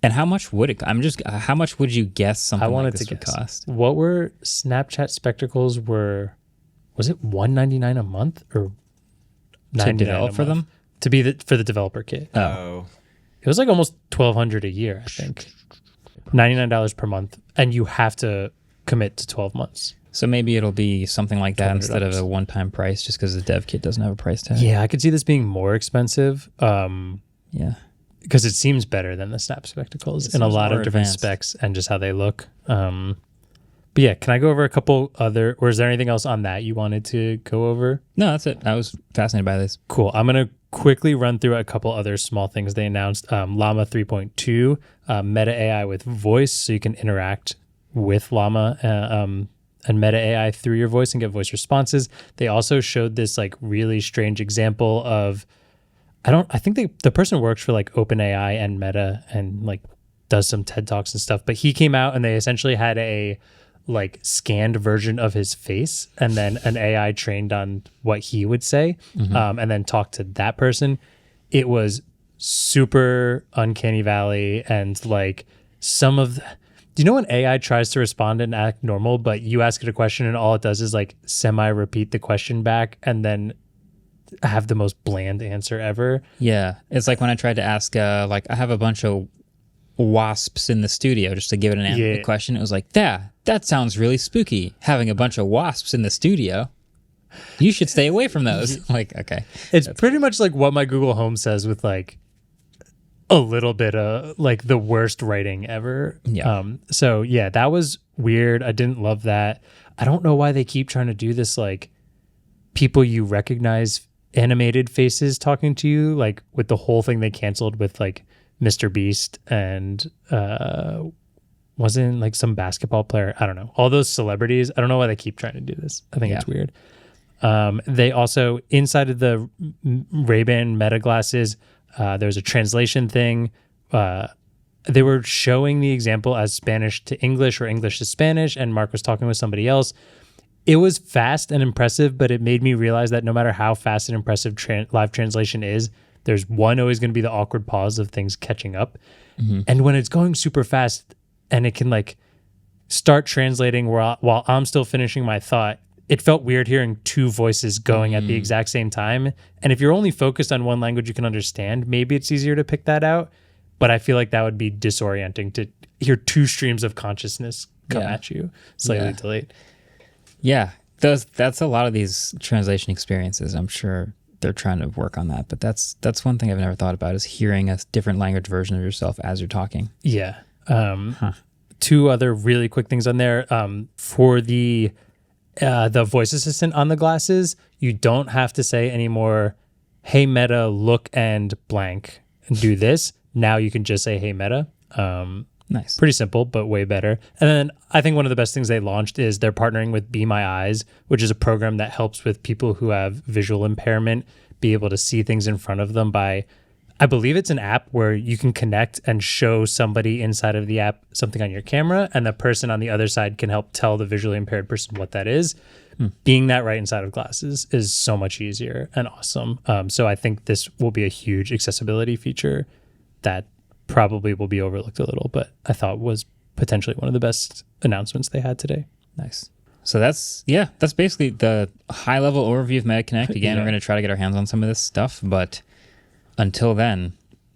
And how much would it? How much would you guess something like this would cost? What were Snapchat spectacles? Was it $199 a month or to develop for them? To be for the developer kit. Oh. It was like almost $1,200 a year, I think. $99 per month, and you have to commit to 12 months. So maybe it'll be something like that instead of a one-time price, just because the dev kit doesn't have a price tag. Yeah, I could see this being more expensive. Yeah. Because it seems better than the Snap spectacles in a lot of different specs and just how they look. But yeah, can I go over a couple other, or is there anything else on that you wanted to go over? No, that's it. I was fascinated by this. Cool. I'm going to quickly run through a couple other small things they announced. Llama 3.2, Meta AI with voice, so you can interact with Llama and Meta AI through your voice and get voice responses. They also showed this like really strange example of, I think the person works for like OpenAI and Meta and like does some TED Talks and stuff, but he came out and they essentially had a like scanned version of his face and then an AI trained on what he would say, and then talked to that person. It was super uncanny valley, and like do you know when AI tries to respond and act normal, but you ask it a question and all it does is like semi-repeat the question back and then have the most bland answer ever? Yeah. It's like when I tried to ask, like, I have a bunch of wasps in the studio, just to give it an answer to the question. It was like, that sounds really spooky. Having a bunch of wasps in the studio. You should stay away from those. Like, okay. It's pretty much like what my Google Home says with like a little bit of like the worst writing ever. Yeah. So yeah, that was weird. I didn't love that. I don't know why they keep trying to do this, like people you recognize animated faces talking to you, like with the whole thing they canceled with like Mr. Beast and wasn't like some basketball player. I don't know. All those celebrities. I don't know why they keep trying to do this. I think it's weird. They also, inside of the Ray-Ban Meta glasses, there's a translation thing. They were showing the example as Spanish to English or English to Spanish, and Mark was talking with somebody else. It was fast and impressive, but it made me realize that no matter how fast and impressive live translation is, there's always going to be the awkward pause of things catching up. And when it's going super fast and it can like start translating while I'm still finishing my thought, it felt weird hearing two voices going at the exact same time. And if you're only focused on one language you can understand, maybe it's easier to pick that out. But I feel like that would be disorienting to hear two streams of consciousness come at you slightly delayed. Yeah, that's a lot of these translation experiences. I'm sure they're trying to work on that, but that's one thing I've never thought about, is hearing a different language version of yourself as you're talking. Yeah. Two other really quick things on there. For the voice assistant on the glasses, you don't have to say anymore, "Hey Meta, look and blank and do this." Now you can just say, "Hey Meta." Nice. Pretty simple, but way better. And then I think one of the best things they launched is they're partnering with Be My Eyes, which is a program that helps with people who have visual impairment be able to see things in front of them by, I believe it's an app where you can connect and show somebody inside of the app something on your camera, and the person on the other side can help tell the visually impaired person what that is. Being that right inside of glasses is so much easier and awesome. So I think this will be a huge accessibility feature that probably will be overlooked a little, but I thought was potentially one of the best announcements they had today. Nice. So that's basically the high level overview of MetaConnect. Again, we're going to try to get our hands on some of this stuff, but until then,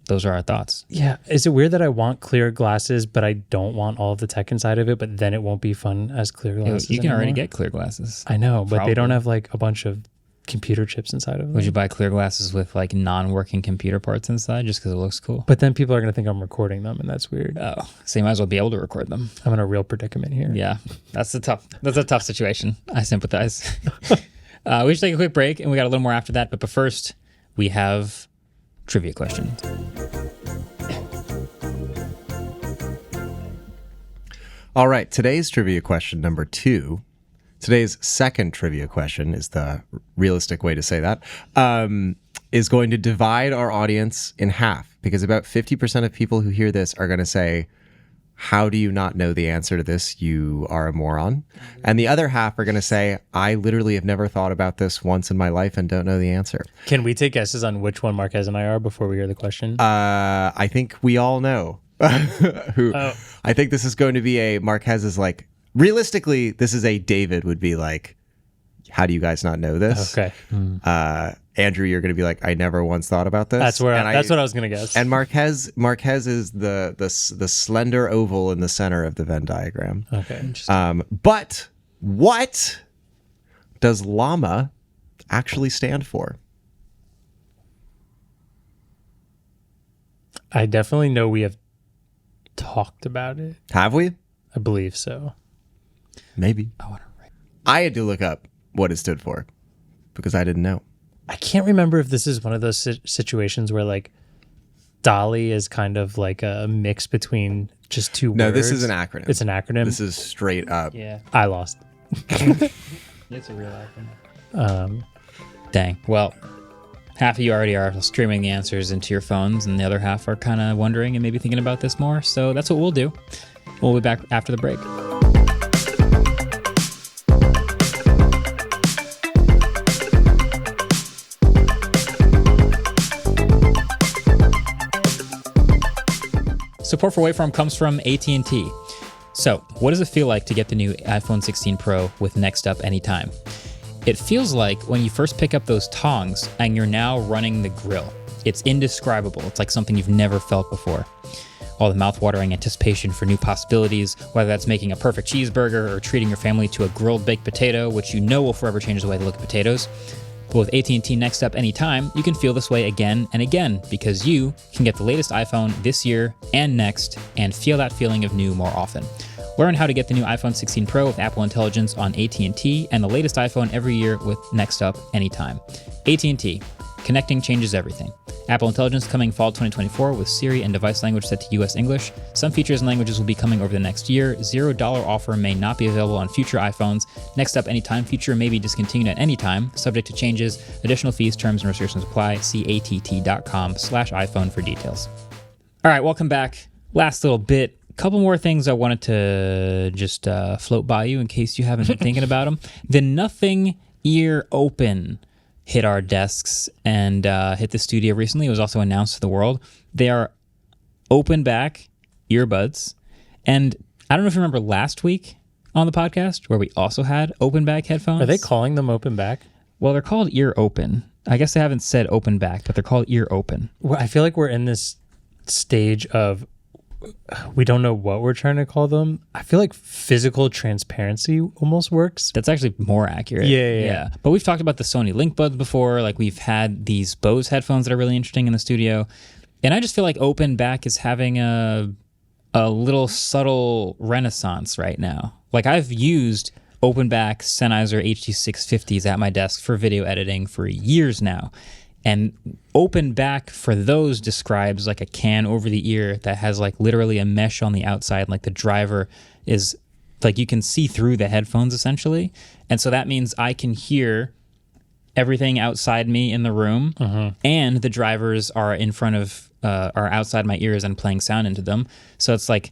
those are our thoughts. Yeah. Is it weird that I want clear glasses, but I don't want all of the tech inside of it, but then it won't be fun as clear glasses? You can already get clear glasses. I know, but they don't have like a bunch of computer chips inside of them. Would you buy clear glasses with like non-working computer parts inside just because it looks cool? But then people are going to think I'm recording them, and that's weird. Oh, so you might as well be able to record them. I'm in a real predicament here. Yeah, that's a tough situation. I sympathize. We should take a quick break, and we got a little more after that. But first, we have trivia questions. All right, today's trivia question number 2. Today's second trivia question is the realistic way to say that, is going to divide our audience in half, because about 50% of people who hear this are going to say, "How do you not know the answer to this? You are a moron." And the other half are going to say, "I literally have never thought about this once in my life and don't know the answer." Can we take guesses on which one Marques and I are before we hear the question? I think we all know who. I think this is going to be a Marques is like, realistically, this is a David would be like, "How do you guys not know this?" Okay. Andrew, you're going to be like, "I never once thought about this." That's what I was going to guess. And Marques is the slender oval in the center of the Venn diagram. Okay. But what does llama actually stand for? I definitely know we have talked about it. Have we? I believe so. Maybe. I want to write. I had to look up what it stood for because I didn't know. I can't remember if this is one of those situations where like Dolly is kind of like a mix between just two words. No, this is an acronym. It's an acronym. This is straight up. Yeah. I lost. It's a real acronym. Dang. Well, half of you already are streaming the answers into your phones, and the other half are kind of wondering and maybe thinking about this more. So that's what we'll do. We'll be back after the break. Support for Waveform comes from AT&T. So, what does it feel like to get the new iPhone 16 Pro with Next Up Anytime? It feels like when you first pick up those tongs and you're now running the grill. It's indescribable. It's like something you've never felt before. All the mouth-watering anticipation for new possibilities, whether that's making a perfect cheeseburger or treating your family to a grilled baked potato, which you know will forever change the way they look at potatoes. But with AT&T Next Up Anytime, you can feel this way again and again because you can get the latest iPhone this year and next and feel that feeling of new more often. Learn how to get the new iPhone 16 Pro with Apple Intelligence on AT&T and the latest iPhone every year with Next Up Anytime. AT&T. Connecting changes everything. Apple Intelligence coming fall 2024 with Siri and device language set to US English. Some features and languages will be coming over the next year. $0 offer may not be available on future iPhones. Next Up Anytime feature may be discontinued at any time, subject to changes. Additional fees, terms, and restrictions apply. See att.com/iPhone for details. All right, welcome back. Last little bit. Couple more things I wanted to just float by you in case you haven't been thinking about them. The Nothing Ear Open hit our desks and hit the studio recently. It was also announced to the world. They are open back earbuds. And I don't know if you remember last week on the podcast where we also had open back headphones. Are they calling them open back? Well, they're called ear open. I guess they haven't said open back, but they're called ear open. Well, I feel like we're in this stage of we don't know what we're trying to call them. I feel like physical transparency almost works. That's actually more accurate. Yeah. But we've talked about the Sony Link Buds before. Like we've had these Bose headphones that are really interesting in the studio. And I just feel like open back is having a little subtle renaissance right now. Like I've used open back Sennheiser HD650s at my desk for video editing for years now. And open back for those describes like a can over the ear that has like literally a mesh on the outside. Like the driver is like you can see through the headphones essentially. And so that means I can hear everything outside me in the room and the drivers are in front of are outside my ears and playing sound into them. So it's like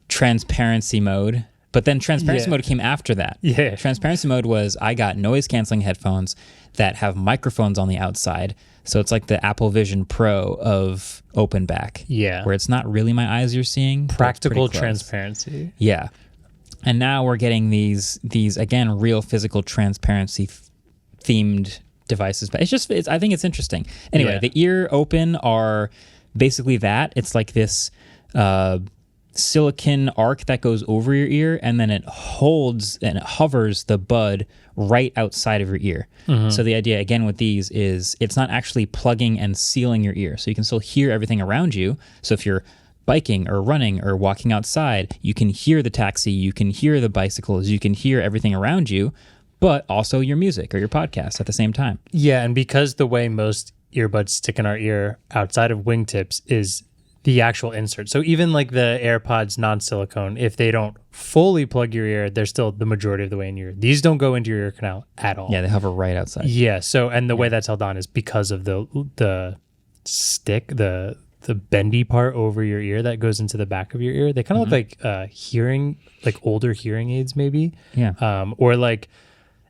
transparency mode. But then transparency mode came after that. Yeah. Transparency mode was I got noise canceling headphones that have microphones on the outside. So it's like the Apple Vision Pro of open back. Yeah. Where it's not really my eyes you're seeing. Practical transparency. Yeah. And now we're getting these again, real physical transparency themed devices. But I think it's interesting. Anyway, the ear open are basically that. It's like this silicon arc that goes over your ear and then it holds and it hovers the bud right outside of your ear. So the idea again with these is it's not actually plugging and sealing your ear. So you can still hear everything around you. So if you're biking or running or walking outside, you can hear the taxi, you can hear the bicycles, you can hear everything around you, but also your music or your podcast at the same time. Yeah, and because the way most earbuds stick in our ear outside of wingtips is the actual insert. So even like the AirPods non-silicone, if they don't fully plug your ear, they're still the majority of the way in your ear. These don't go into your ear canal at all. Yeah, they hover right outside. Yeah. So, and the way that's held on is because of the stick, the bendy part over your ear that goes into the back of your ear. They kind of look like hearing, like older hearing aids maybe. Yeah. Or like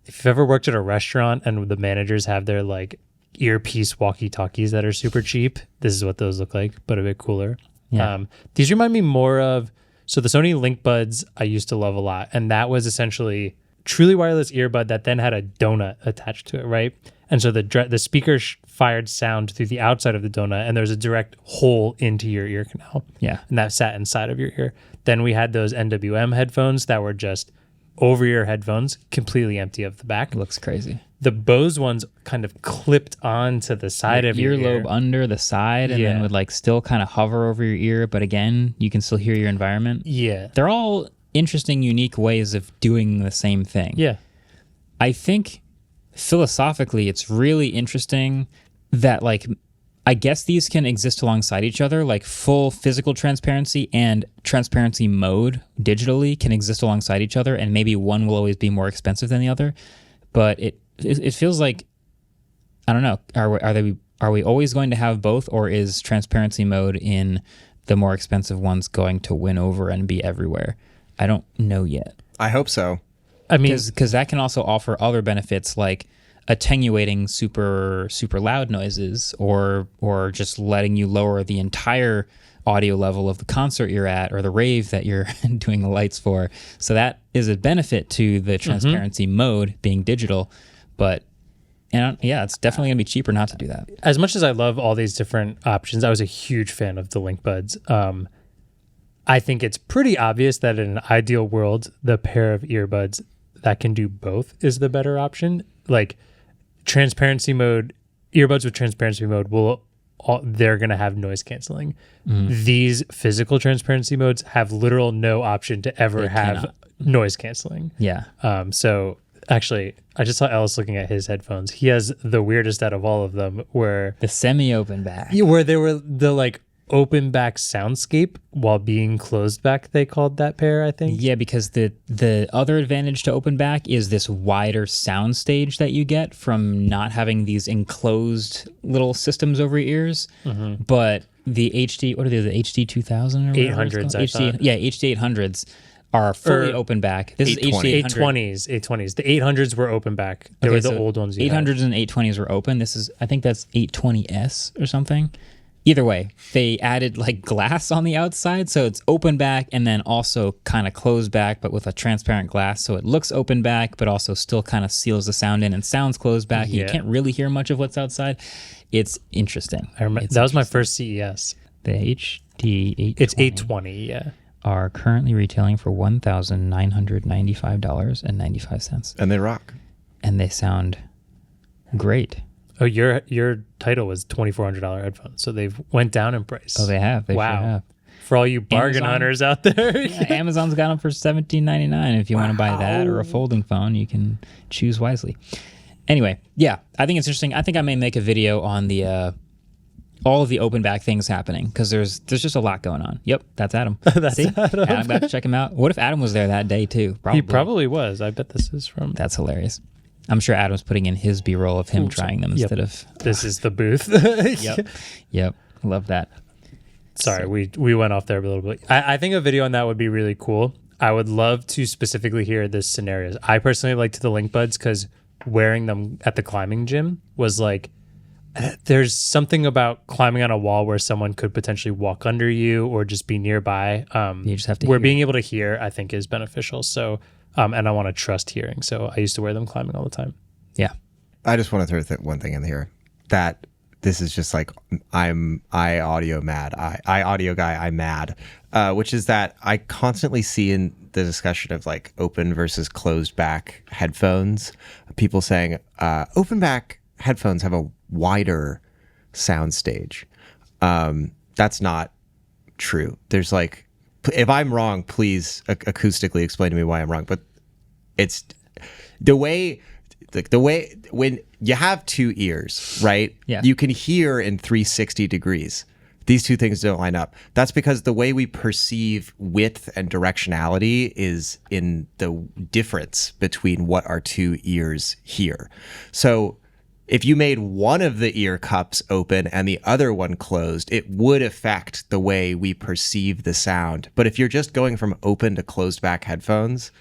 if you've ever worked at a restaurant and the managers have their like earpiece walkie-talkies that are super cheap. This is what those look like, but a bit cooler. Yeah. These remind me more of, so the Sony Link Buds I used to love a lot, and that was essentially truly wireless earbud that then had a donut attached to it, right? And so the speaker fired sound through the outside of the donut, and there was a direct hole into your ear canal. Yeah. And that sat inside of your ear. Then we had those NWM headphones that were just over-ear headphones, completely empty of the back. It looks crazy. The Bose ones kind of clipped onto the side of your ear. Earlobe under the side and then would like still kind of hover over your ear, but again, you can still hear your environment. Yeah. They're all interesting, unique ways of doing the same thing. Yeah. I think philosophically, it's really interesting that, like, I guess these can exist alongside each other, like full physical transparency and transparency mode digitally can exist alongside each other, and maybe one will always be more expensive than the other. But it feels like, I don't know, are we always going to have both, or is transparency mode in the more expensive ones going to win over and be everywhere? I don't know yet. I hope so. I mean, because that can also offer other benefits like attenuating super loud noises, or just letting you lower the entire audio level of the concert you're at or the rave that you're doing the lights for. So that is a benefit to the transparency mode being digital, but it's definitely gonna be cheaper not to do that. As much as I love all these different options, I was a huge fan of the Link Buds. I think it's pretty obvious that in an ideal world, the pair of earbuds that can do both is the better option. Like transparency mode, earbuds with transparency mode they're going to have noise canceling. These physical transparency modes have literal no option to ever have noise canceling. Yeah. So actually, I just saw Ellis looking at his headphones. He has the weirdest out of all of them, where the semi-open back. Where they were the like open back soundscape while being closed back, they called that pair, I think. Yeah, because the other advantage to open back is this wider sound stage that you get from not having these enclosed little systems over your ears. But the HD, what are they, the HD 2000 or 800s, I thought. Yeah, HD 800s are fully open back. This is HD 820s. The 800s were open back. They were the old ones. 800s and 820s were open. This is, I think that's 820S or something. Either way, they added like glass on the outside, so it's open back and then also kind of closed back, but with a transparent glass, so it looks open back, but also still kind of seals the sound in and sounds closed back. Yeah. You can't really hear much of what's outside. It's interesting. I remember that was my first CES. The HD 820. It's 820, yeah. Are currently retailing for $1,995.95. And they rock. And they sound great. Oh, your title was $2,400 headphones, so they've went down in price. Oh, they have. They sure have. For all you bargain hunters out there. Yeah, Amazon's got them for $17.99. If you want to buy that or a folding phone, you can choose wisely. Anyway, yeah, I think it's interesting. I think I may make a video on the all of the open back things happening, because there's just a lot going on. Yep, that's Adam. See? Adam got to check him out. What if Adam was there that day too? Probably. He probably was. I bet this is from. That's hilarious. I'm sure Adam's putting in his B-roll of him trying them instead of... This is the booth. Yep. Love that. Sorry, we went off there a little bit. I think a video on that would be really cool. I would love to specifically hear this scenarios. I personally liked the Link Buds because wearing them at the climbing gym was like... There's something about climbing on a wall where someone could potentially walk under you or just be nearby. You just have to where being able to hear, I think, is beneficial. So... and I want to trust hearing. So I used to wear them climbing all the time. Yeah. I just want to throw one thing in here. That this is just like, I audio mad. I audio guy, I'm mad. Which is that I constantly see in the discussion of like open versus closed back headphones, people saying open back headphones have a wider sound stage. That's not true. There's like, if I'm wrong, please acoustically explain to me why I'm wrong. But it's the way when you have two ears, right? Yeah. You can hear in 360 degrees. These two things don't line up. That's because the way we perceive width and directionality is in the difference between what our two ears hear. So if you made one of the ear cups open and the other one closed, it would affect the way we perceive the sound. But if you're just going from open to closed back headphones,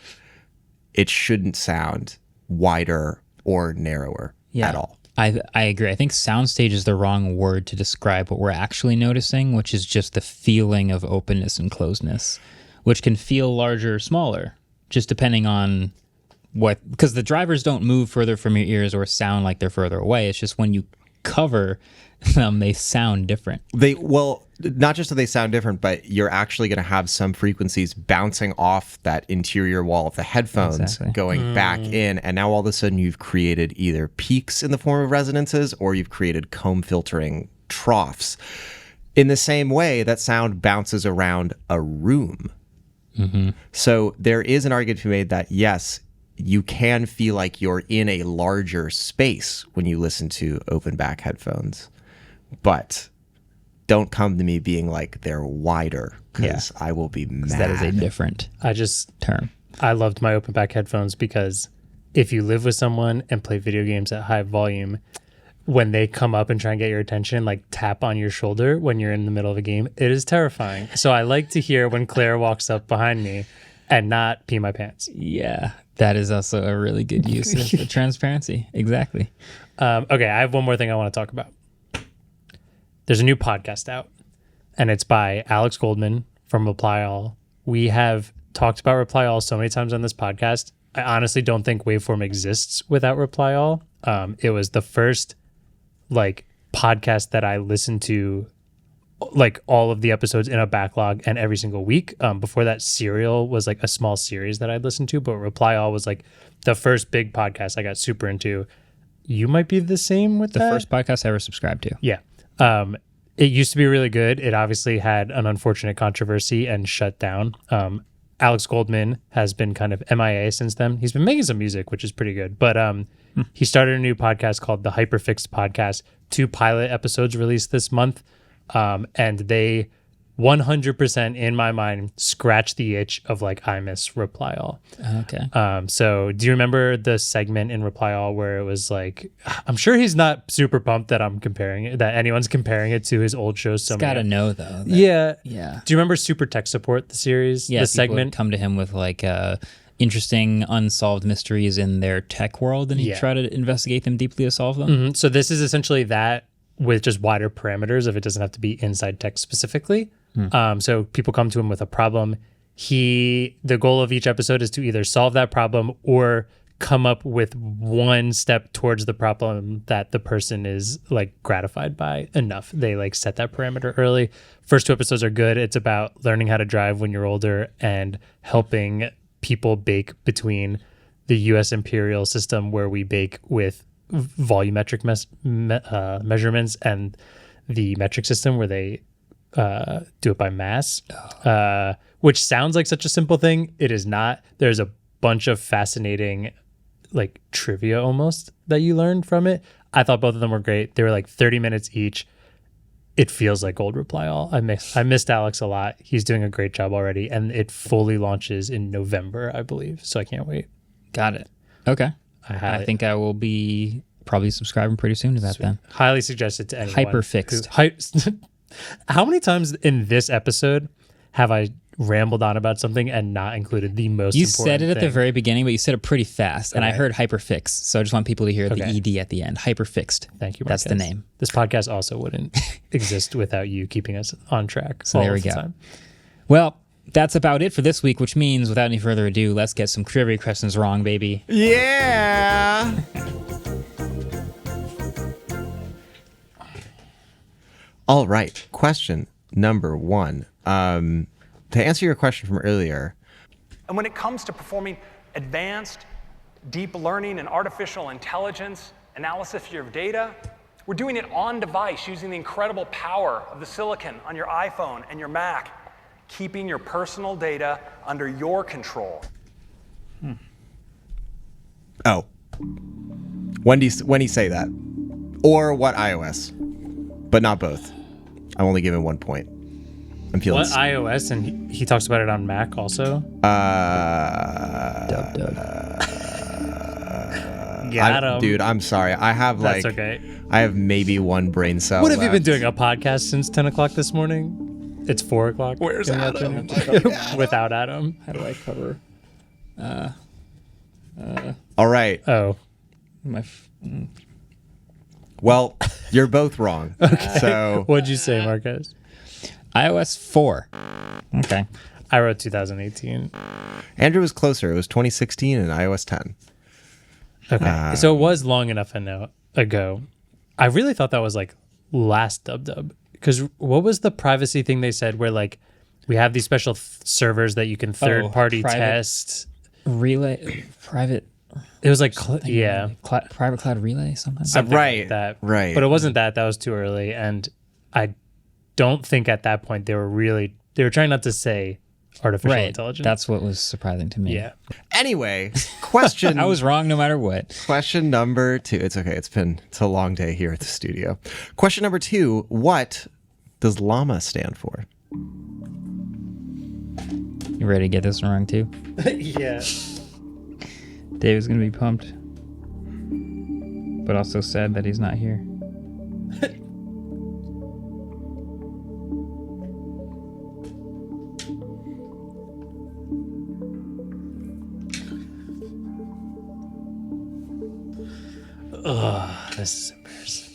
it shouldn't sound wider or narrower at all. I agree. I think soundstage is the wrong word to describe what we're actually noticing, which is just the feeling of openness and closeness, which can feel larger or smaller, just depending on because the drivers don't move further from your ears or sound like they're further away. It's just when you cover them, they sound different. Not just that they sound different, but you're actually going to have some frequencies bouncing off that interior wall of the headphones, going back in. And now all of a sudden you've created either peaks in the form of resonances or you've created comb filtering troughs. In the same way that sound bounces around a room. So there is an argument to be made that, yes, you can feel like you're in a larger space when you listen to open back headphones, but don't come to me being like they're wider, because I will be mad. That is a different term. I loved my open back headphones because if you live with someone and play video games at high volume, when they come up and try and get your attention, like tap on your shoulder when you're in the middle of a game, it is terrifying. So I like to hear when Claire walks up behind me and not pee my pants. Yeah, that is also a really good use of the transparency. Exactly. Okay, I have one more thing I want to talk about. There's a new podcast out, and it's by Alex Goldman from Reply All. We have talked about Reply All so many times on this podcast. I honestly don't think Waveform exists without Reply All. It was the first podcast that I listened to, like all of the episodes in a backlog and every single week. Before that, Serial was like a small series that I'd listened to, but Reply All was like the first big podcast I got super into. You might be the same with the first podcast I ever subscribed to. Yeah. It used to be really good. It obviously had an unfortunate controversy and shut down. Alex Goldman has been kind of MIA since then. He's been making some music, which is pretty good. But he started a new podcast called the Hyperfixed podcast. 2 pilot episodes released this month. And they 100% in my mind scratch the itch of like, I miss Reply All. Okay. So do you remember the segment in Reply All where it was like, I'm sure he's not super pumped that I'm comparing it, that anyone's comparing it to his old shows. He's got to know though. Yeah. Do you remember Super Tech Support, the series? Yeah. The segment come to him with like interesting unsolved mysteries in their tech world, and he'd try to investigate them deeply to solve them. Mm-hmm. So this is essentially that with just wider parameters if it doesn't have to be inside tech specifically. So people come to him with a problem. The goal of each episode is to either solve that problem or come up with one step towards the problem that the person is like gratified by enough. They like set that parameter early. First 2 episodes are good. It's about learning how to drive when you're older and helping people bake between the U.S. imperial system, where we bake with volumetric measurements, and the metric system where they do it by mass, which sounds like such a simple thing. It is not. There's a bunch of fascinating like trivia almost that you learn from it. I thought both of them were great. They were like 30 minutes each. It feels like old Reply All. I missed Alex a lot. He's doing a great job already, and it fully launches in November, I believe. So I can't wait. Got it. Okay. I think I will be probably subscribing pretty soon to that. Sweet. Then. Highly suggested to anyone. Hyperfixed. How many times in this episode have I rambled on about something and not included the most important You said it at thing? the very beginning, but you said it pretty fast, and I heard hyperfixed, so I just want people to hear the ED at the end. Hyperfixed. Thank you, Marques. That's the name. This podcast also wouldn't exist without you keeping us on track. So there we go. Time. Well, that's about it for this week, which means without any further ado, let's get some trivia questions wrong, baby. Yeah! All right. Question number 1. To answer your question from earlier. And when it comes to performing advanced deep learning and artificial intelligence analysis of your data, we're doing it on device using the incredible power of the silicon on your iPhone and your Mac, keeping your personal data under your control. Oh. When do you say that? Or what iOS? But not both. I'm only giving 1 point. I'm feeling what iOS, and he talks about it on Mac also. Got him. Dude, I'm sorry. I have That's okay. I have maybe 1 brain cell. What have you been doing? A podcast since 10 o'clock this morning? It's 4 o'clock. Where's Adam? Without Adam. How do I cover? All right. Oh. Well, you're both wrong. Okay. So what'd you say, Marques? iOS 4. Okay. I wrote 2018. Andrew was closer. It was 2016 and iOS 10. Okay. So it was long enough ago. I really thought that was like last dub. Because what was the privacy thing they said where like we have these special servers that you can third-party test? Private. It was like, private cloud relay, something right. Like that. Right. But it wasn't that. That was too early. And I don't think at that point they were trying not to say artificial Right. intelligence. That's what was surprising to me. yeah. Anyway, question. I was wrong no matter what. Question number 2. It's okay. It's a long day here at the studio. Question number 2. What does llama stand for? You ready to get this one wrong too? Yeah. Dave's gonna be pumped, but also sad that he's not here. This is embarrassing.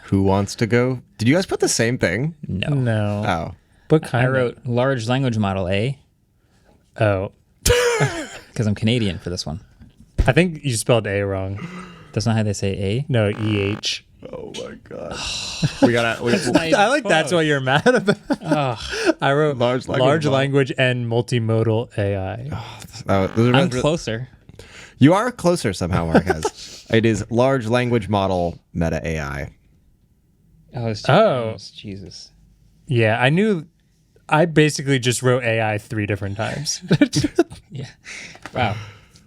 Who wants to go? Did you guys put the same thing? No. No. Oh. What kind I wrote large language model A Oh. because I'm Canadian for this one. I think you spelled A wrong. That's not how they say A. No, EH. Oh my god. we gotta. I like that's what you're mad about. I wrote Large language large model. language and multimodal AI. I'm closer. You are closer somehow, Marquez. It is large language model meta AI. Oh, it's Oh. Jesus. Yeah, I knew. I basically just wrote AI 3 different times. Yeah. Wow.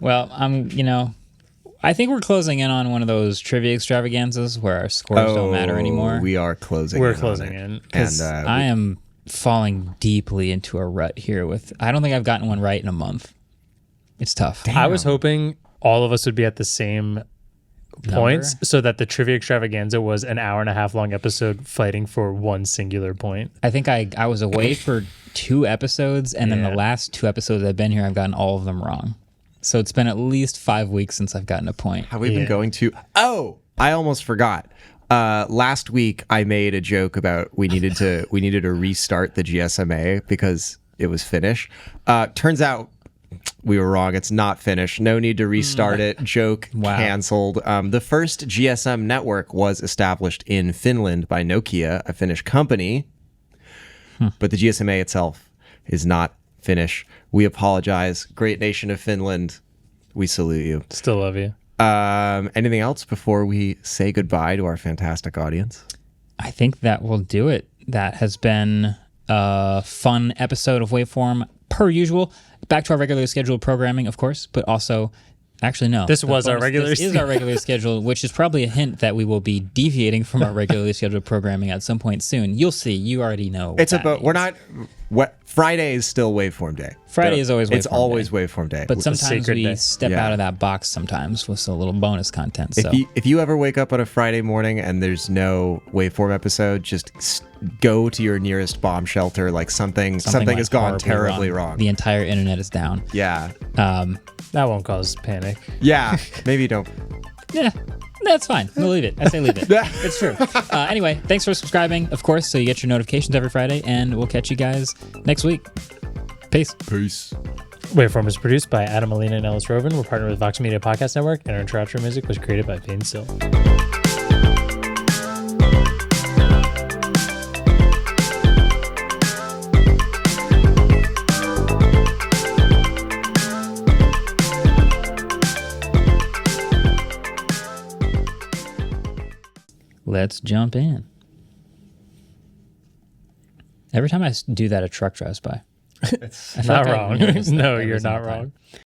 Well, I think we're closing in on one of those trivia extravaganzas where our scores don't matter anymore. We are closing. We're in on closing it. in. And I am falling deeply into a rut here I don't think I've gotten one right in a month. It's tough. I was hoping all of us would be at the same points so that the trivia extravaganza was an hour and a half long episode fighting for one singular point. I think I was away for 2 episodes, and then the Yeah. last 2 episodes I've been here, I've gotten all of them wrong. So it's been at least 5 weeks since I've gotten a point. have we been going to? Oh, I almost forgot. Last week I made a joke about we needed to restart the GSMA because it was Finnish. Turns out we were wrong. It's not Finnish. No need to restart it. Joke canceled. The first GSM network was established in Finland by Nokia, a Finnish company. But the GSMA itself is not Finnish. We apologize. Great nation of Finland. We salute you. Still love you. Anything else before we say goodbye to our fantastic audience? I think that will do it. That has been a fun episode of Waveform, per usual. Back to our regularly scheduled programming, of course, but also, actually, no. This was our regular This is our regularly scheduled, which is probably a hint that we will be deviating from our regularly scheduled programming at some point soon. You'll see. You already know. What It's that about. We're means. not. What Friday is still Waveform Day. Friday is always It's Waveform always Day. Waveform Day. But sometimes sacred we day. step Yeah. out of that box sometimes with a little bonus content. So if you ever wake up on a Friday morning and there's no Waveform episode, just go to your nearest bomb shelter. Like something went has gone horribly terribly wrong. The entire internet is down. Yeah. That won't cause panic. Yeah. Maybe don't. Yeah, that's fine. We'll leave it. I say leave it. It's true. Anyway, thanks for subscribing, of course, so you get your notifications every Friday, and we'll catch you guys next week. Peace. Peace. Waveform is produced by Adam Molina and Ellis Rovin. We're partnered with Vox Media Podcast Network, and our intro outro music was created by Payne Sill. Let's jump in. Every time I do that, a truck drives by. I feel Not like I wrong. notice that No, every you're single not time. wrong.